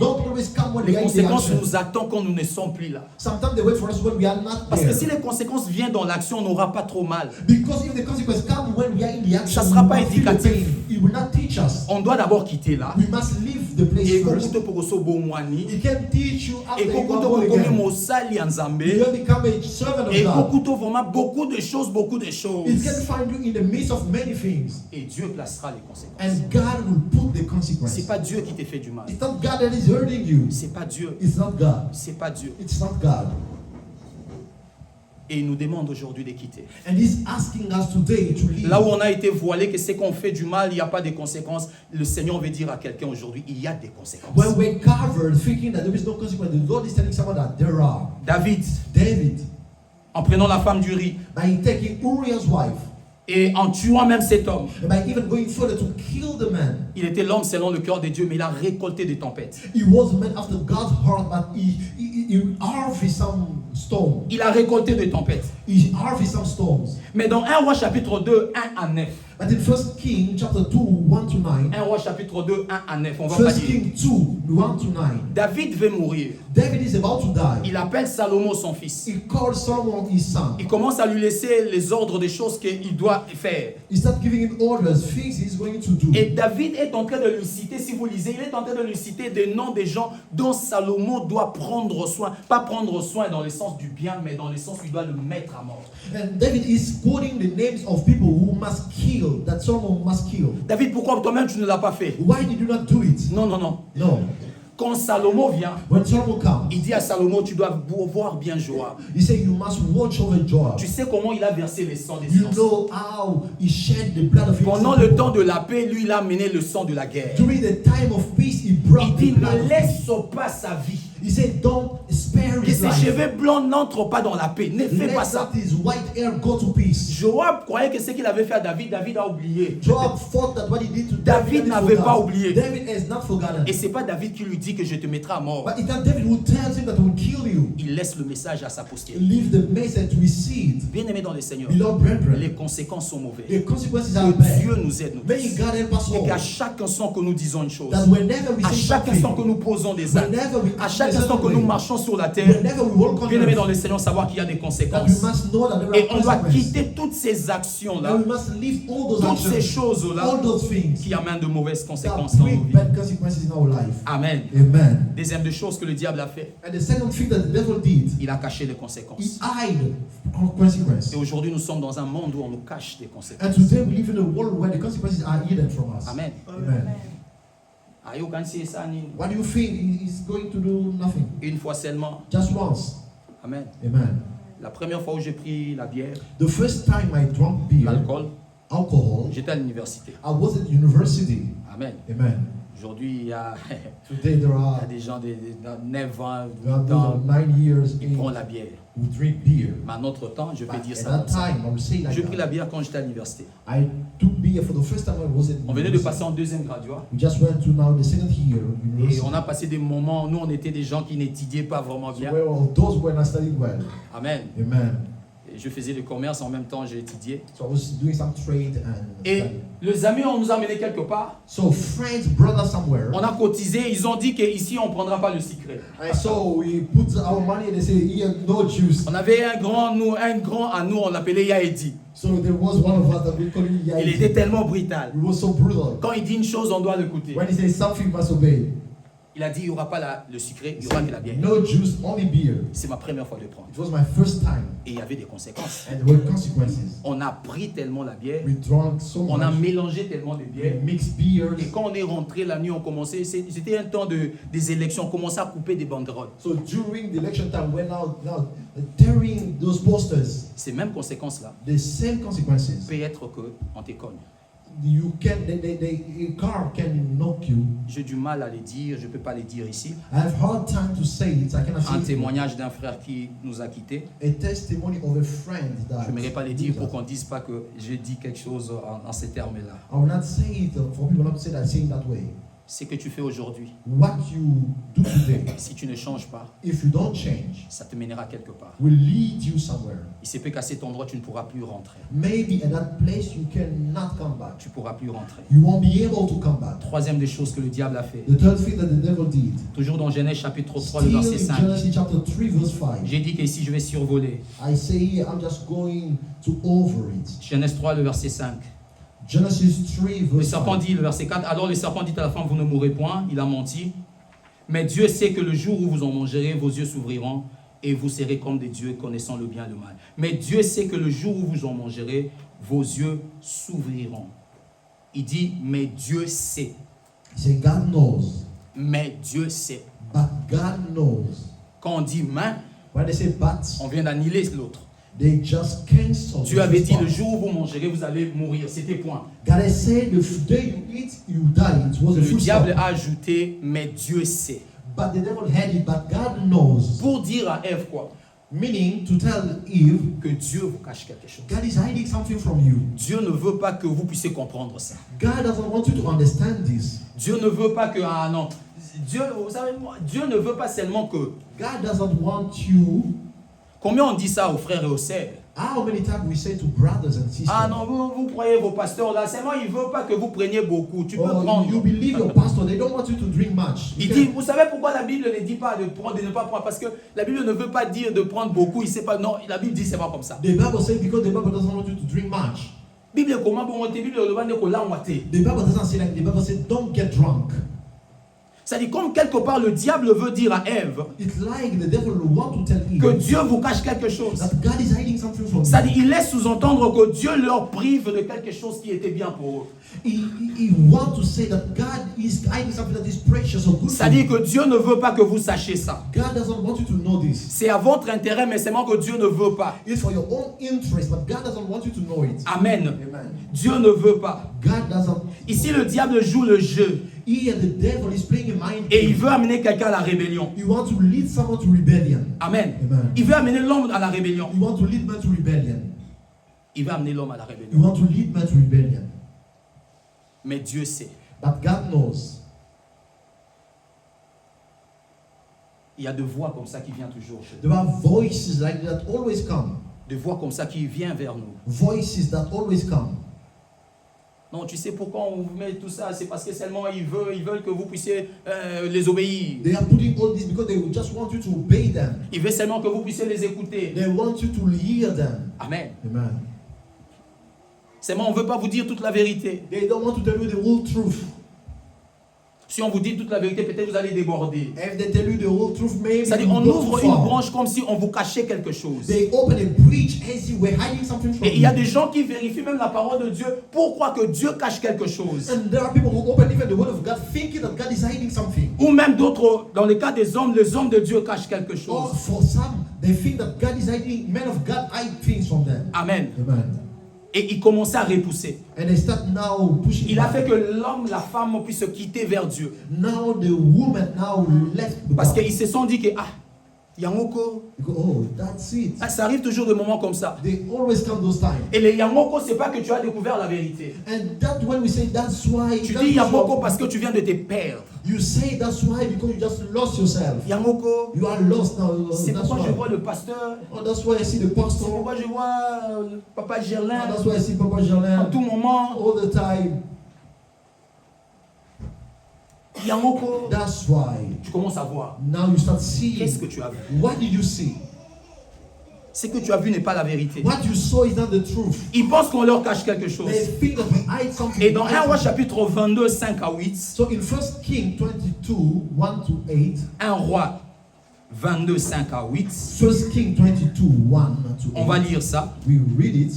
always come when Les we are in the conséquences action. nous attendent quand nous ne sommes plus là. Sometimes they wait for us when we are not Parce que there. si les conséquences viennent dans l'action, on n'aura pas trop mal. Because if the consequences come when we are in the action, Ça sera we pas will feel the éducatif. pain. It will not teach us. On doit d'abord quitter là. We must leave the place Et first. kokuto pokoso bomwani. It can teach you after Et you are kokuto born kokomi again. mosali ya Nzambe. You will become a servant of Et God. kokuto vraiment beaucoup de choses, beaucoup de choses. It can find you in the midst of many things. Et Dieu placera les conséquences. And God will put the consequences. C'est pas Dieu qui te fait du mal. It's not God that is hurting you. C'est pas Dieu. It's not God. C'est pas Dieu. It's not God. Et il nous demande aujourd'hui de quitter. And He's asking us today to leave. Là où on a été voilé, que c'est qu'on fait du mal, il n'y a pas de conséquences. Le Seigneur veut dire à quelqu'un aujourd'hui, il y a des conséquences. When we're covered, thinking that there is no consequence, the Lord is telling someone that there are. David, David, en prenant la femme d'Uri by taking Uriah's wife, et en tuant même cet homme, and by even going further to kill the man, il était l'homme selon le cœur de Dieu, mais il a récolté des tempêtes. he was a man after God's heart, but he harvested some stone. Il a récolté des tempêtes. He harvested some stones. Mais dans 1 Roi chapitre 2, 1 à 9, But in 1 King chapter 2, 1 to 9, 1 Roi chapitre 2, 1 à 9, on va pas 1 dire. King 2, 1 to 9, David veut mourir. David is about to die. Il appelle Salomon son fils. He calls Solomon his son. Il commence à lui laisser les ordres des choses qu'il doit faire. He starts giving him orders, things he's going to do. Et David est en train de lui citer, si vous lisez, il est en train de lui citer des noms des gens dont Salomon doit prendre soin. Pas prendre soin dans le sens du bien, mais dans le sens où il doit le mettre à mort. And David is quoting the names of people who must kill, that Solomon must kill. David, pourquoi toi-même tu ne l'as pas fait? Why did you not do it? Non, non, non. No. Quand Salomon vient, When Solomon comes, il dit à Salomon, tu dois boire bien Joab. he said you must watch over Joab. Tu sais comment il a versé le sang des You innocents. know how he shed the blood of his Pendant le temps de la paix, lui, il a mené le sang de la guerre. During the time of peace, he Il brought dit, the blood ne of laisse pas sa vie. He said, don't spare Que his ses life. cheveux blancs n'entrent pas dans la paix. Ne fais Let pas ça. not his white hair go to peace. Joab croyait que ce qu'il avait fait à David, David a oublié. Joab thought that what he did to David n'avait pas oublié. David has not forgotten. Et c'est pas David qui lui dit que je te mettrai à mort. But it's not David who tells him that he will kill you. Il laisse le message à sa postérité. Leave the message to his seed. Bien aimé dans le Seigneur, Beloved brethren, les conséquences sont mauvaises. the consequences are Que bad. Dieu nous aide, nous May tous. God help us Et qu'à all. chaque instant que nous disons une chose, That whenever we à say chaque instant que something, nous posons des actes, whenever we à act chaque in a instant que certain nous way, marchons sur la terre, whenever we walk on bien aimé dans earth, le Seigneur, savoir qu'il y a des that we conséquences. must know that there Et are on doit consequences. quitter toutes ces actions-là, And we must leave all those toutes ces actions, choses-là all those things qui amènent de mauvaises that conséquences dans nos bring vies. bad consequences in our life. Amen. Amen. Deuxième des choses que le diable a fait, And the second thing that the devil did, il a caché les he conséquences. hid consequences. Et aujourd'hui, nous sommes dans un monde où on nous cache des conséquences. And today we live in a world where the consequences are hidden from us. Amen. Amen. Ah, you can see ça, Nino. What do you think? He's going to do nothing. Une fois seulement. Just once. Amen. Amen. La première fois où j'ai pris la bière, The first time I drank beer, l'alcool, alcohol, j'étais à l'université. I was at university. Amen. Amen. Aujourd'hui, il y a, Today there il y are a des gens de 9 ans, 8 9 ans, years qui prennent age la bière. who drink beer. Mais à notre temps, je peux But dire at ça that comme ça. time, I will say like J'ai pris la that. bière quand j'étais à l'université. I took beer for the first time I was at On venait de university. passer en deuxième graduat. We just went to now the second year Et university. on a passé des moments, nous on était des gens qui n'étudiaient pas vraiment bien. Where all those were not studying well. Amen. Amen. Et je faisais le commerce, en même temps j'ai étudié. So I was doing some trade and Et studying. les amis, on nous a amenés quelque part. So friends brought us somewhere. On a cotisé, ils ont dit qu'ici on ne prendra pas le secret. And so we put our money and they say, here, no juice. On avait un grand à nous, on l'appelait Yaedi. So there was one of us that we call him Il Yaiti. était tellement brutal. He was so brutal. Quand il dit une chose, on doit l'écouter. When he says something, we must obey. Il a dit il n'y aura pas le secret, il He n'y aura said, que la bière. no juice, only beer. C'est ma première fois de prendre. It was my first time. Et il y avait des conséquences. And there were consequences. On a pris tellement la bière, We drank so on a much. mélangé tellement de We bière. mixed beers. Et quand on est rentré la nuit, on commençait, c'était un temps des élections, on commençait à couper des banderoles. So during the election time, we're now tearing those posters. Ces mêmes conséquences-là The same consequences. peut être qu'on te cogne. You can, a car can knock you. J'ai du mal à les dire, je ne peux pas les dire ici. I have hard time to say it. I cannot say Un it. témoignage d'un frère qui nous a quittés. A testimony of a friend that. Je n'aimerais pas les dire pour qu'on ne dise pas que j'ai dit quelque chose en ces termes-là. I will not say it for people not to say that saying that way. Ce que tu fais aujourd'hui, What you do today, si tu ne changes pas, if you don't change, ça te mènera quelque part. will lead you somewhere. Il se peut qu'à cet endroit, tu ne pourras plus rentrer. Maybe at that place you cannot come back. Tu ne pourras plus rentrer. You won't be able to come back. Troisième des choses que le diable a fait. The third thing that the devil did. Toujours dans Genèse chapitre 3, le Still verset in 5. Genesis chapter 3 verse 5. J'ai dit qu'ici, je vais survoler. I say here, I'm just going to over it. Genèse 3, le verset 5. Genesis 3 Le verse serpent 5. dit, le verset 4, alors le serpent dit à la femme, vous ne mourrez point, il a menti. Mais Dieu sait que le jour où vous en mangerez, vos yeux s'ouvriront et vous serez comme des dieux connaissant le bien et le mal. Mais Dieu sait que le jour où vous en mangerez, vos yeux s'ouvriront. Il dit, mais Dieu sait. He said, God knows. Mais Dieu sait. But God knows. Quand on dit main, When they say but, on vient d'annihiler l'autre. they just cancel. Dieu avait dit, le jour où vous mangerez, vous allez mourir. C'était point. God has said, the day you eat, you die. It was a Le full diable stop. a ajouté, mais Dieu sait. But the devil had it, but God knows. Pour dire à Ève quoi? Meaning to tell Eve, Que Dieu vous cache quelque chose. God is hiding something from you. Dieu ne veut pas que vous puissiez comprendre ça. God doesn't want you to understand this. Dieu ne veut pas que, ah non, Dieu, vous savez, Dieu ne veut pas seulement que, God doesn't want you. combien on dit ça aux frères et aux sœurs? How many times we say to brothers and sisters, Ah non, vous croyez vos pasteurs là, seulement il ne veut pas que vous preniez beaucoup, tu peux oh, prendre. you believe your pastor, they don't want you to drink much. Il dit, vous savez pourquoi la Bible ne dit pas de prendre, de ne pas prendre? Parce que la Bible ne veut pas dire de prendre beaucoup, il sait pas, non, la Bible dit c'est pas comme ça. The Bible says because the Bible doesn't want you to drink much. Bible est comment bon, Bible le vend ko la moitié. The Bible doesn't say like the Bible says don't get drunk. C'est-à-dire comme quelque part le diable veut dire à Ève It's like the devil will want to tell que Eve Dieu vous cache quelque chose. that God is hiding something from you. C'est-à-dire il laisse sous-entendre que Dieu leur prive de quelque chose qui était bien pour eux. He wants to say that God is hiding something that is precious or good for C'est-à-dire you. que Dieu ne veut pas que vous sachiez ça. God doesn't want you to know this. C'est à votre intérêt, mais seulement que Dieu ne veut pas. It's for your own interest, but God doesn't want you to know it. Amen. Amen. Dieu ne veut pas. God doesn't. Ici, le diable joue le jeu Here the devil is playing a mind et il game. veut amener quelqu'un à la rébellion. You want to lead someone to rebellion. Amen. Amen. Il veut amener l'homme à la rébellion. You want to lead man to rebellion. Il veut amener l'homme à la You rébellion. want to lead man to rebellion. Mais Dieu sait. But God knows. Il y a des voix comme ça qui viennent toujours chez nous. There are voices like that always come. Des voix comme ça qui viennent vers nous. Voices that always come. Non, tu sais pourquoi on vous met tout ça? C'est parce que seulement ils veulent que vous puissiez les obéir. They are putting all this because they just want you to obey them. Ils veulent seulement que vous puissiez les écouter. They want you to hear them. Amen. Amen. Seulement on ne veut pas vous dire toute la vérité. They don't want to tell you the whole truth. Si on vous dit toute la vérité, peut-être vous allez déborder. If they tell you the whole truth, maybe C'est-à-dire you on go too ouvre une far. branche comme si on vous cachait quelque chose. They open a breach as if we're hiding something from Et il y a you. des gens qui vérifient même la parole de Dieu pour croire que Dieu cache quelque chose. And there are people who open even the word of God thinking that God is hiding something. Ou même d'autres, dans le cas des hommes, les hommes de Dieu cachent quelque Or chose. for some, they think that God is hiding, men of God hide things from them. Amen. Amen. Et il commençait à repousser. And they start now pushing Il a back. fait que l'homme, la femme puissent se quitter vers Dieu. Now the woman now left the Parce God. qu'ils se sont dit que, ah, Yangoko. You go, oh, that's it. Ah, ça arrive toujours des moments comme ça. They always come those times. Et les Yangoko, c'est pas que tu as découvert la vérité. And that when we say that's why, Tu that dis is Yangoko what- parce que tu viens de te perdre. you say that's why because you just lost yourself. Yangoko, You are lost now. c'est That's pourquoi je vois why. le pasteur, Oh, that's why I see the c'est pastor. pourquoi je vois le papa Oh, Gerlin that's why I see Papa en Gerlin tout moment. all the time. Yangoko, That's why. tu commences à voir. Now you start Qu'est-ce seeing. que tu as vu? What did you see? Ce que tu as vu n'est pas la vérité. What you saw is not the truth. Ils pensent qu'on leur cache quelque chose. They think that we hide something. Et dans 1 Roi chapitre 22, 5 à 8, So in 1 King 22, 1 to 8, 1 Roi 22, 5 à 8, 1 King 22, 1 to 8, on va lire ça. we read it.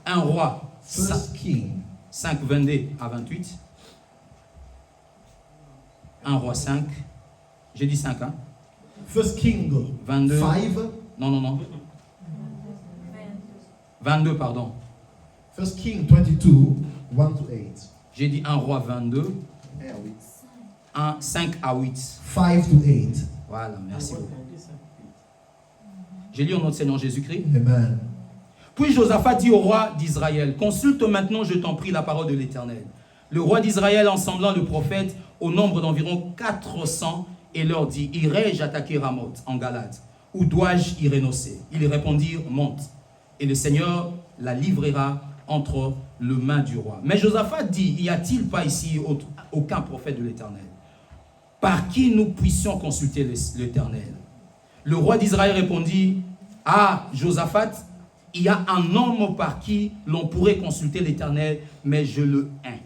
1 Roi 1 King 5, 22 à 28. 1 Roi 5. J'ai dit 5, hein? 1 King 22. 5, Non, non, non. 22, pardon. 1 King 22, 1 to 8. J'ai dit 1 Roi 22, 1, 5 à 8. 5 to 8. Voilà, merci beaucoup. J'ai lu au nom de Seigneur Jésus-Christ. Amen. Puis Josaphat dit au roi d'Israël, consulte maintenant, je t'en prie, la parole de l'Éternel. Le roi d'Israël, en semblant le prophète, au nombre d'environ 400, et leur dit, irai-je attaquer Ramoth en Galade, ou dois-je y renoncer? Ils répondirent, monte. Et le Seigneur la livrera entre les mains du roi. Mais Josaphat dit, y a-t-il pas ici aucun prophète de l'Éternel, par qui nous puissions consulter l'Éternel? Le roi d'Israël répondit, ah, Josaphat, il y a un homme par qui l'on pourrait consulter l'Éternel, mais je le hais,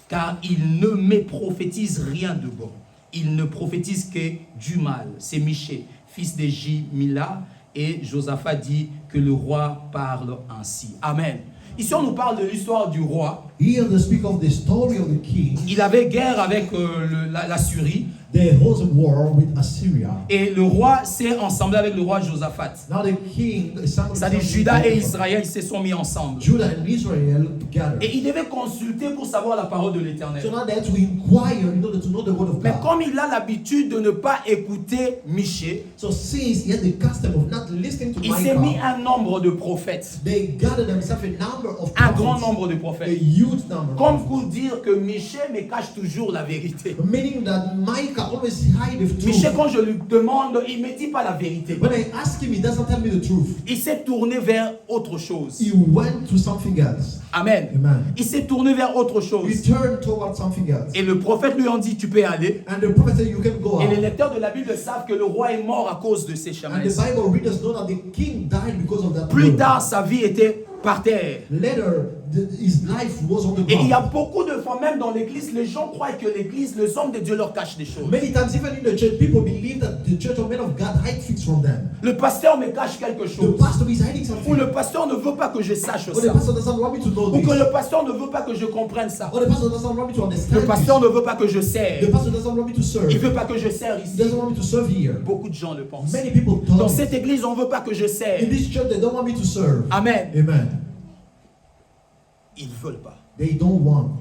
car il ne me prophétise rien de bon. Il ne prophétise que du mal. C'est Michée, fils de Jimila, et Josaphat dit que le roi parle ainsi. Amen. Ici, on nous parle de l'histoire du roi. Here they speak of the story of the king. Il avait guerre avec la Syrie, There was a war with Assyria. et le roi s'est ensemblé avec le roi Josaphat. Now the king, C'est-à-dire Juda et Israël se sont mis ensemble. Judah and Israel together. Et il devait consulter pour savoir la parole de l'Éternel. So now they had to inquire in order to know the word of Mais God. comme il a l'habitude de ne pas écouter Michée, So since he had the custom of not listening to il s'est mis Micah, un nombre de prophètes. they gathered themselves a number of Un grand prophets, nombre de a prophètes. huge number. Comme pour dire que Michée me cache toujours la vérité. Meaning that Micah always hide the Michée, truth. quand je lui demande, il ne me dit pas la vérité. When I ask him, he doesn't tell me the truth. Il s'est tourné vers autre chose. He went to something else. Amen. Amen. Il s'est tourné vers autre He chose. turned towards something else. Et le prophète lui en dit, tu peux aller. And the prophet said, you can go Et les out. lecteurs de la Bible savent que le roi est mort à cause de ces chemins. And the Bible readers know that the king died because of that Plus word. tard, sa vie était par terre. Later, his life was on the Et il y a ground. beaucoup de fois, même dans l'église, les gens croient que l'église, les hommes de Dieu leur cachent des choses. Many times, even in the church, people believe that the church of men of God hide things from them. Le pasteur me cache quelque The chose. pastor is hiding Ou something. le pasteur ne veut pas que je sache Or the ça. pastor doesn't want me to know Ou que this. le pasteur ne veut pas que je comprenne ça. Or the pastor doesn't want me to Le understand pasteur this. ne veut pas que je The sers. pastor doesn't want me to serve. Il ne veut pas que je sers He ici. doesn't want me to serve here. Beaucoup de gens le pensent. Many people Dans thought cette église, on ne veut pas que je in sers. this church they don't want me to serve. Amen. Amen. Ils ne veulent pas. They don't want.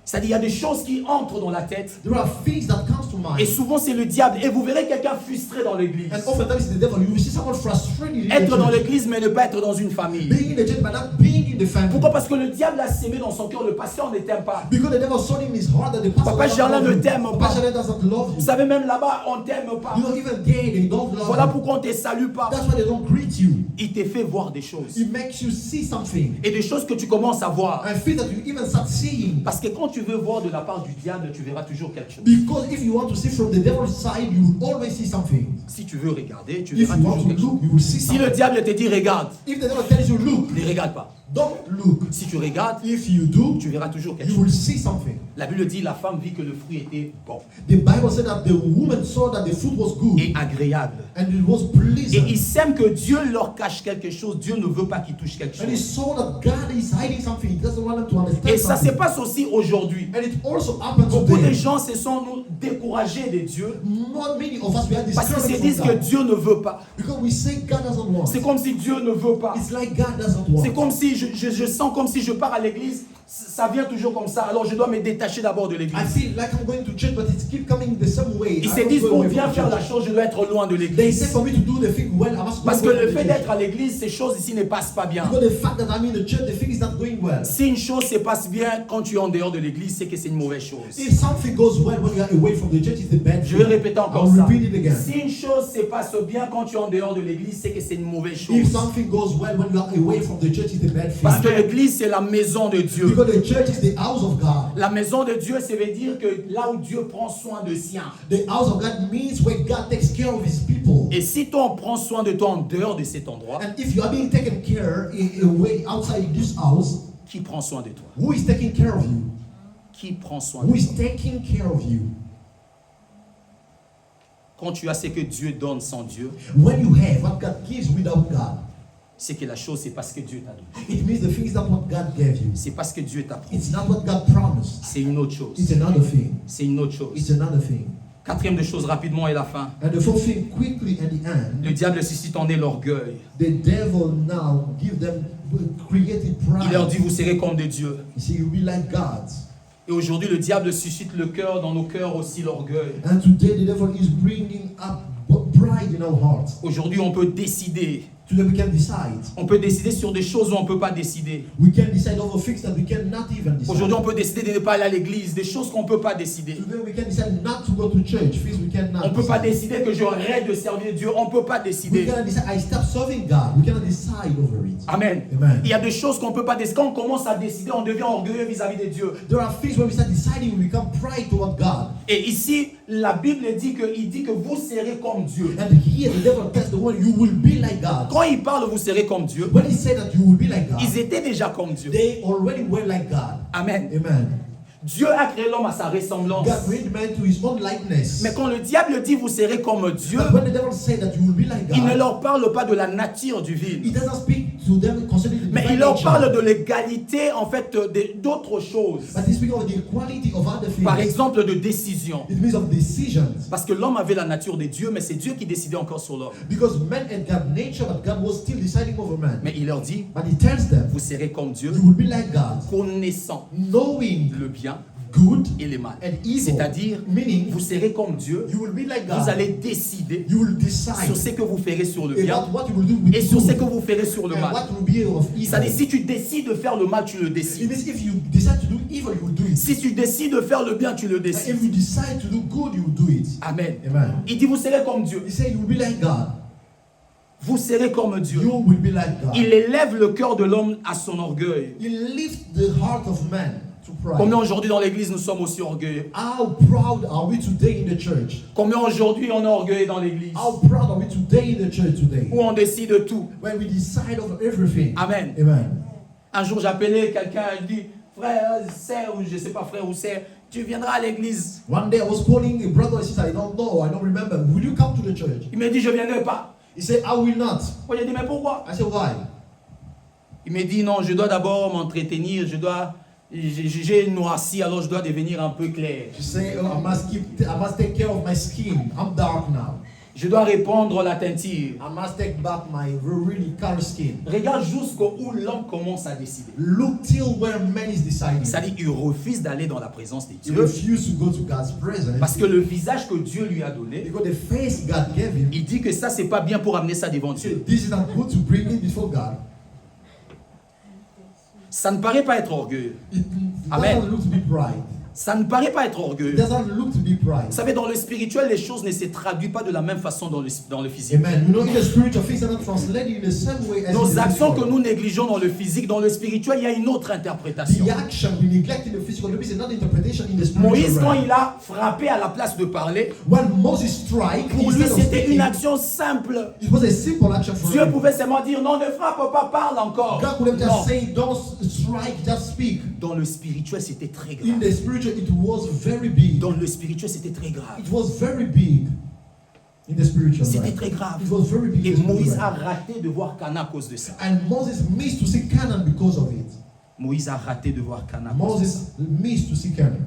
C'est-à-dire, il y a des choses qui entrent dans la tête. There are things that comes to Et mind. souvent, c'est le diable. Et vous verrez quelqu'un frustré dans l'église. And oftentimes it's the devil. You will see someone frustrated in the Être dans church. l'église, mais ne pas être dans une famille. Being in the church but not being in the family. Pourquoi? Parce que le diable a sémé dans son cœur, le pasteur ne t'aime pas. Because the devil saw in his heart that the pastor Papa doesn't Gerlin love ne you. t'aime Papa pas. Gerlin doesn't love Vous you. savez, même là-bas, on ne t'aime pas. You know, even gay, they don't love Voilà you. pourquoi on ne te salue pas. That's why they don't greet you. Il te fait voir des choses. It makes you see something. Et des choses que tu commences à voir. I feel that you even start seeing. Parce que quand tu veux voir de la part du diable, tu verras toujours quelque chose. Because if you want to see from the devil's side, you will always see something. Si tu veux regarder, tu If verras you want toujours to quelque chose. look, you will see Si le something. diable te dit regarde, If the devil tells you look, ne regarde pas. don't look. Si tu regardes, If you do, tu verras toujours quelque you chose. will see something. La Bible dit la femme vit que le fruit était bon The Bible said that the woman saw that the food was good et agréable. and it was Et pleasant. ils s'aiment que Dieu leur cache quelque chose. Dieu ne veut pas qu'ils touchent quelque And he chose. saw that God is hiding something. He doesn't want them to understand Et ça se something. passe aussi aujourd'hui. And it also happens Beaucoup de today. gens se sont découragés de Dieu Not many of us we are parce qu'ils se discouraged disent from que God. Dieu ne veut pas. Because we say God doesn't want. C'est comme si Dieu ne veut pas. It's like God doesn't want. C'est comme si je sens comme si je pars à l'église, ça vient toujours comme ça. Alors je dois me détacher d'abord de I l'église. feel like I'm going to church, but it keeps coming the same way. Ils I se don't disent go pour away bien from faire la church. chose, je dois être loin de They say l'église. for me to do the thing well, I must Parce go que away le from fait the d'être church. à l'église, ces choses ici ne passent pas bien. Because the fact that I'm in the church, the thing is not going well. Si une chose se passe bien quand tu es en dehors de l'église, c'est que c'est une mauvaise chose. If something goes well when you are away from the church, it's the bad Je vais thing. répéter encore I'll ça. repeat it again. Si une chose se passe bien quand tu es en dehors de l'église, c'est que c'est une mauvaise chose. If something goes well when you are away from the church, it's the bad Parce thing. que l'église, c'est la maison de Dieu. Because the church is the house of God. La maison de Dieu, ça veut dire que là où Dieu prend soin de siens. The house of God means where God takes care of his people. Et si toi, on prend soin de toi en dehors de cet endroit, And if you are being taken care away outside this house, qui prend soin de toi? who is taking care of you? Qui prend soin Who de is toi? taking care of you? Quand tu as ce que Dieu donne sans Dieu, When you have what God gives without God, c'est que la chose, c'est parce que Dieu t'a donné. it means the thing is not what God gave you. C'est parce que Dieu t'a promis. It's not what God promised. C'est une autre chose. It's another thing. C'est une autre chose. It's another thing. Quatrième de choses, rapidement et la fin. And the fourth thing, quickly at the end, Le diable suscite en eux l'orgueil. the devil now give them created pride. Il leur dit, vous serez comme des dieux. You see, you'll be like gods. Et aujourd'hui, le diable suscite le cœur, dans nos cœurs aussi l'orgueil. And today the devil is bringing up pride in our hearts. Aujourd'hui, on peut décider. Today we can decide. On peut décider sur des choses où on ne peut pas décider. We can decide over things that we cannot even decide. Aujourd'hui, on peut décider de ne pas aller à l'église, des choses qu'on ne peut pas décider. Today we can decide not to go to church, things we cannot On ne peut pas decide. décider que j'arrête de servir Dieu. On ne peut pas We décider. cannot decide, I stop serving God. We cannot decide over it. Amen. Amen. Il y a des choses qu'on ne peut pas décider. Quand on commence à décider, on devient orgueilleux vis-à-vis de Dieu. There are things when we start deciding, we become pride toward God. Et ici, la Bible dit que vous serez comme Dieu. And here the devil tells the one, you will be like God. Quand il parle, vous serez comme Dieu, When he said that you will be like God, ils étaient déjà comme Dieu. they already were like God. Amen. Amen. Dieu a créé l'homme à sa ressemblance. God created man to his own likeness. Mais quand le diable dit vous serez comme Dieu, But when the devil said that you will be like il ne God, leur parle pas de la nature divine. he doesn't speak to them concerning the Mais divine il leur nature. parle de l'égalité, en fait, d'autres choses. But he speaks of the equality of other things. Par exemple, de décision. It means of decisions. Parce que l'homme avait la nature de Dieu, mais c'est Dieu qui décidait encore sur l'homme. Because man had God nature, but God was still deciding over man. Mais il leur dit, But he tells them, vous serez comme Dieu, you will be like God, connaissant knowing le bien good et le mal. and evil. C'est-à-dire, Meaning, vous serez comme Dieu, you will be like vous God. allez décider You will decide sur ce que vous ferez sur le bien about what you will do with et sur good ce que vous ferez sur le and mal. what will be of evil. C'est-à-dire, si tu décides de faire le mal, tu le It décides. means if you decide to do evil, you will do it. Si tu décides de faire le bien, tu le And décides. if you decide to do good, you will do it. Amen. Amen. Il dit, vous serez comme Dieu. He said, you will be like God. Vous serez comme Dieu. You will be like God. Il élève le cœur de l'homme à son orgueil. He lifts the heart of man to pride. Combien aujourd'hui dans l'église nous sommes aussi orgueilleux? How proud are we today in the church? Combien aujourd'hui on est orgueilleux dans l'église? How proud are we today in the church today? Où on décide de tout. When we decide over everything. Amen. Amen. Un jour j'appelais quelqu'un, il dit, frère, sœur, ou je ne sais pas, frère ou sœur, tu viendras à l'église. One day I was calling a brother or sister, I don't know, I don't remember. Will you come to the church? Il me dit, je ne viendrai pas. He said, I will not. Moi j'ai dit, mais pourquoi? I said, why? Il me dit, non, je dois d'abord m'entretenir, j'ai une noircie, alors je dois devenir un peu clair. She said, oh, I must take care of my skin. I'm dark now. Je dois répandre la teinture. I must take back my really color skin. Regarde jusqu'où l'homme commence à décider. Look till where man is deciding. C'est-à-dire qu'il refuse d'aller dans la présence de He Dieu. refused to go to God's presence. Parce que le visage que Dieu lui a donné, Because the face God gave him, il dit que ça, c'est pas bien pour amener ça devant he Dieu. said, this is not good to bring it before God. Ça ne paraît pas être orgueilleux. It Amen. doesn't look to be pride. Ça ne paraît pas être It orgueilleux. doesn't look to be pride. Vous savez, dans le spirituel, les choses ne se traduisent pas de la même façon dans le physique. Amen. You know, in the spiritual things are not translated in the same way as in Nos the actions que physical. nous négligeons dans le physique, dans le spirituel, il y a une autre interprétation. The action we neglect in the physical, there is another interpretation in the spiritual Moïse, quand realm. il a frappé à la place de parler, When Moses strike, pour lui, instead of c'était speaking, une action simple. it was a simple action for Dieu him. pouvait seulement dire, non, ne frappe pas, parle encore. God could have Non. just said, don't strike, just speak. Dans le spirituel, c'était très In grave. the spiritual, it was very big. Dans le spirituel, c'était très grave. It was very big. In the spiritual C'était realm. très grave. It was very big. Et in the spiritual Moïse a realm. raté de voir Cana à cause de ça. And Moses missed to see Canaan because of it. Moïse a raté de voir Cana à cause de ça. Moses missed to see Canaan.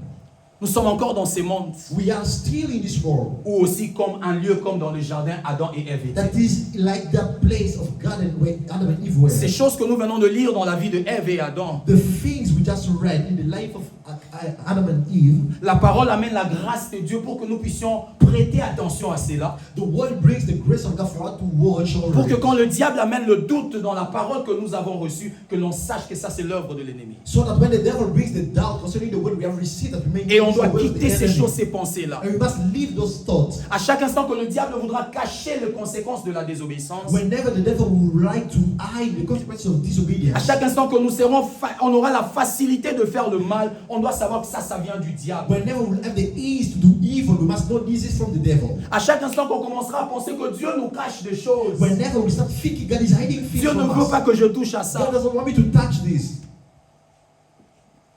Nous sommes encore dans ce monde We are still in this world. où aussi comme un lieu comme dans le jardin, Adam et Ève étaient. That is like the place of God and where Adam and Eve were. Ces choses que nous venons de lire dans la vie de Ève et Adam, The things we just read in the life of Adam and Eve, la parole amène la grâce de Dieu pour que nous puissions prêter attention à cela. the word brings the grace of God for us to watch over Pour que it. quand le diable amène le doute dans la parole que nous avons reçue, que l'on sache que ça c'est l'œuvre de l'ennemi. So that when the devil brings the doubt concerning the word we have received, that we may Et on know doit the word of the quitter ces enemy. choses, ces pensées-là. And we must leave those thoughts. À chaque instant que le diable voudra cacher les conséquences de la désobéissance, Whenever the devil would like to hide the consequences of à disobedience, chaque instant que nous serons, on aura la facilité de faire le mal, on doit savoir que ça vient du diable. whenever we have the ease to do evil, we must know this is from the devil. À chaque instant qu'on commencera à penser que Dieu nous cache des choses, Whenever we start thinking God is hiding things Dieu ne from veut us, pas que je touche à God ça. doesn't want me to touch this.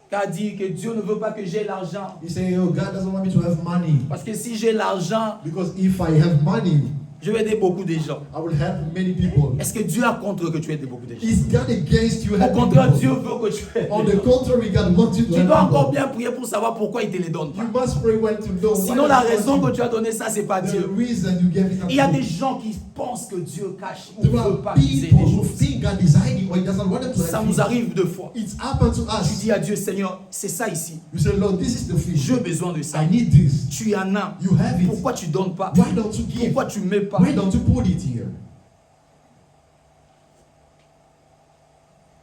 Qu'a dit que Dieu ne veut pas que j'ai l'argent. You say, oh, God doesn't want me to have money. Parce que si j'ai l'argent, Because if I have money, je vais aider beaucoup de gens. I will help many people. Est-ce que Dieu a contre que tu aides beaucoup de gens? Is God against you Au helping contraire, people? Dieu veut que tu aides. On the contrary, God wants you to Tu help dois encore people. bien prier pour savoir pourquoi il te les donne pas. You must pray well to know. Sinon, why la God raison wants que tu as donné ça, c'est pas you. The Dieu. reason you gave it Il y a unto des you. gens qui pensent que Dieu cache ou There ne veut are pas qu'ils aient people des who choses. think God is hiding or He doesn't want them to Ça help nous you. arrive deux fois. It's happened to Tu us. dis à Dieu, Seigneur, c'est ça ici. You say, Lord, this is the fish. J'ai besoin de ça. I need this. Tu en as. You have it. Pourquoi tu donnes pas? Why don't you give? Pourquoi tu mets pas? Why don't you put it here?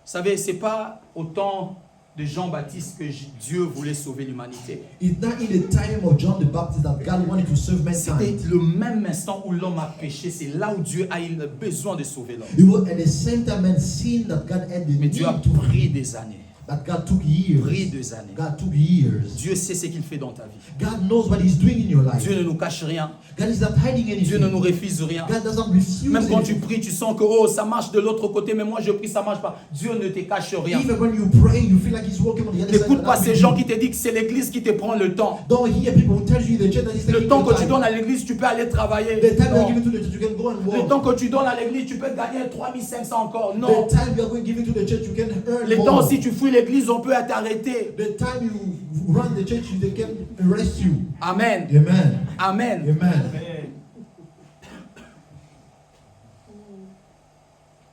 Vous savez, c'est pas au temps de Jean-Baptiste que Dieu voulait sauver l'humanité. It's not in the time of John the Baptist that God wanted to save C'était mankind. le même instant où l'homme a péché. C'est là où Dieu a eu besoin de sauver l'homme. It was at the same time man sin that God had the Mais need Dieu a to, pris des années. that God took Pris years. des années. God took years. Dieu sait ce qu'il fait dans ta vie. God knows what He's doing in your life. Dieu ne nous cache rien. God is not hiding Dieu ne nous anything. refuse rien. God doesn't refuse Même quand tu anything. pries, tu sens que oh, ça marche de l'autre côté, mais moi je prie, ça marche pas. Dieu ne te cache rien. Even when you pray, you feel like He's working on the other side. N'écoute but pas not ces with gens you. qui te disent que c'est l'église qui te prend le temps. Don't hear people who tell you the church that is Le taking temps your que tu time. donnes à l'église, tu peux aller travailler. The time you are Non. giving to the church, you can go and Le work. temps que tu donnes à l'église, tu peux gagner 3500 encore. Non. The time you are going giving to the church, you can earn Le more. temps si tu fuis l'église, on peut t'arrêter. The time you run the church, they can arrest you. Amen. Amen. Amen. Amen.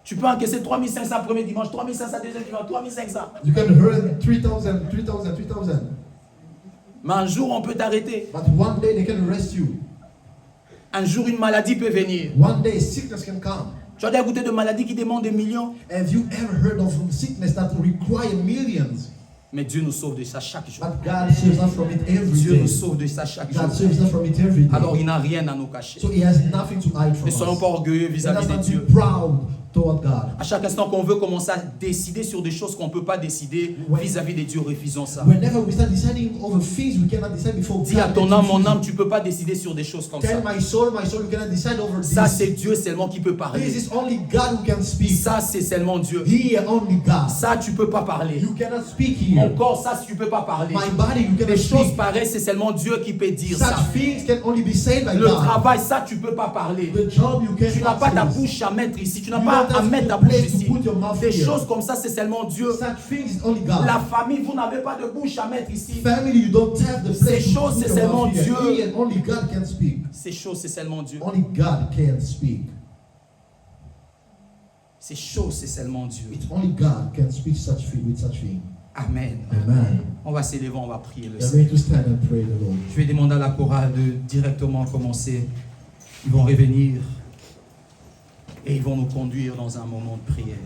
Tu peux encaisser 3500 premier dimanche, 3500 deuxième dimanche, 3500. You can earn 3,000, 3,000, 3,000. Mais un jour, on peut t'arrêter. But one day they can arrest you. Un jour, une maladie peut venir. One day sickness can come. Tu as déjà goûté de maladies qui demandent des millions? Have you ever heard of sickness that require millions? Mais Dieu nous sauve de ça chaque jour. But God saves us from it every Dieu day. nous sauve de ça chaque jour. God saves us from it every day. Alors il n'a rien à nous cacher. So He has nothing to hide from Ne soyons us. pas orgueilleux Let vis-à-vis us de not Dieu. be proud toward God. À chaque instant qu'on veut commencer à décider sur des choses qu'on ne peut pas décider vis-à-vis de Dieu, refusons ça. Whenever we start deciding over things we cannot decide before Dis à God, ton then âme, you mon âme, tu ne peux pas décider sur des choses comme ça. tell my soul, you cannot decide over Ça, this. c'est Dieu seulement qui peut This parler. is only God who can speak. Ça, c'est seulement Dieu. Here only God. Ça, tu ne peux pas parler. You cannot speak here. Mon corps, ça, tu ne peux pas parler. My body, you Des cannot choses speak. pareilles, c'est seulement Dieu qui peut dire ça. Such things can only be said by Le God. travail, ça, tu ne peux pas parler. The job you Tu n'as cannot pas ta say. bouche à mettre ici. Tu n'as You pas don't à have mettre ta a bouche place ici. to put your mouth Des here. choses comme ça, c'est seulement Dieu. Such things is only God. La famille, vous n'avez pas de bouche à mettre ici. Family, you don't have the Ces place to choses, put c'est your seulement mouth here. Dieu. Here, only God can speak. Ces choses, c'est seulement Dieu. Only God can speak. Ces choses, c'est seulement Dieu. It's only God can speak such thing with such thing. Amen. Amen. On va s'élever, on va prier le We are Seigneur. going to stand and pray the Lord. Je vais demander à la chorale de directement commencer. Ils vont revenir et ils vont nous conduire dans un moment de prière.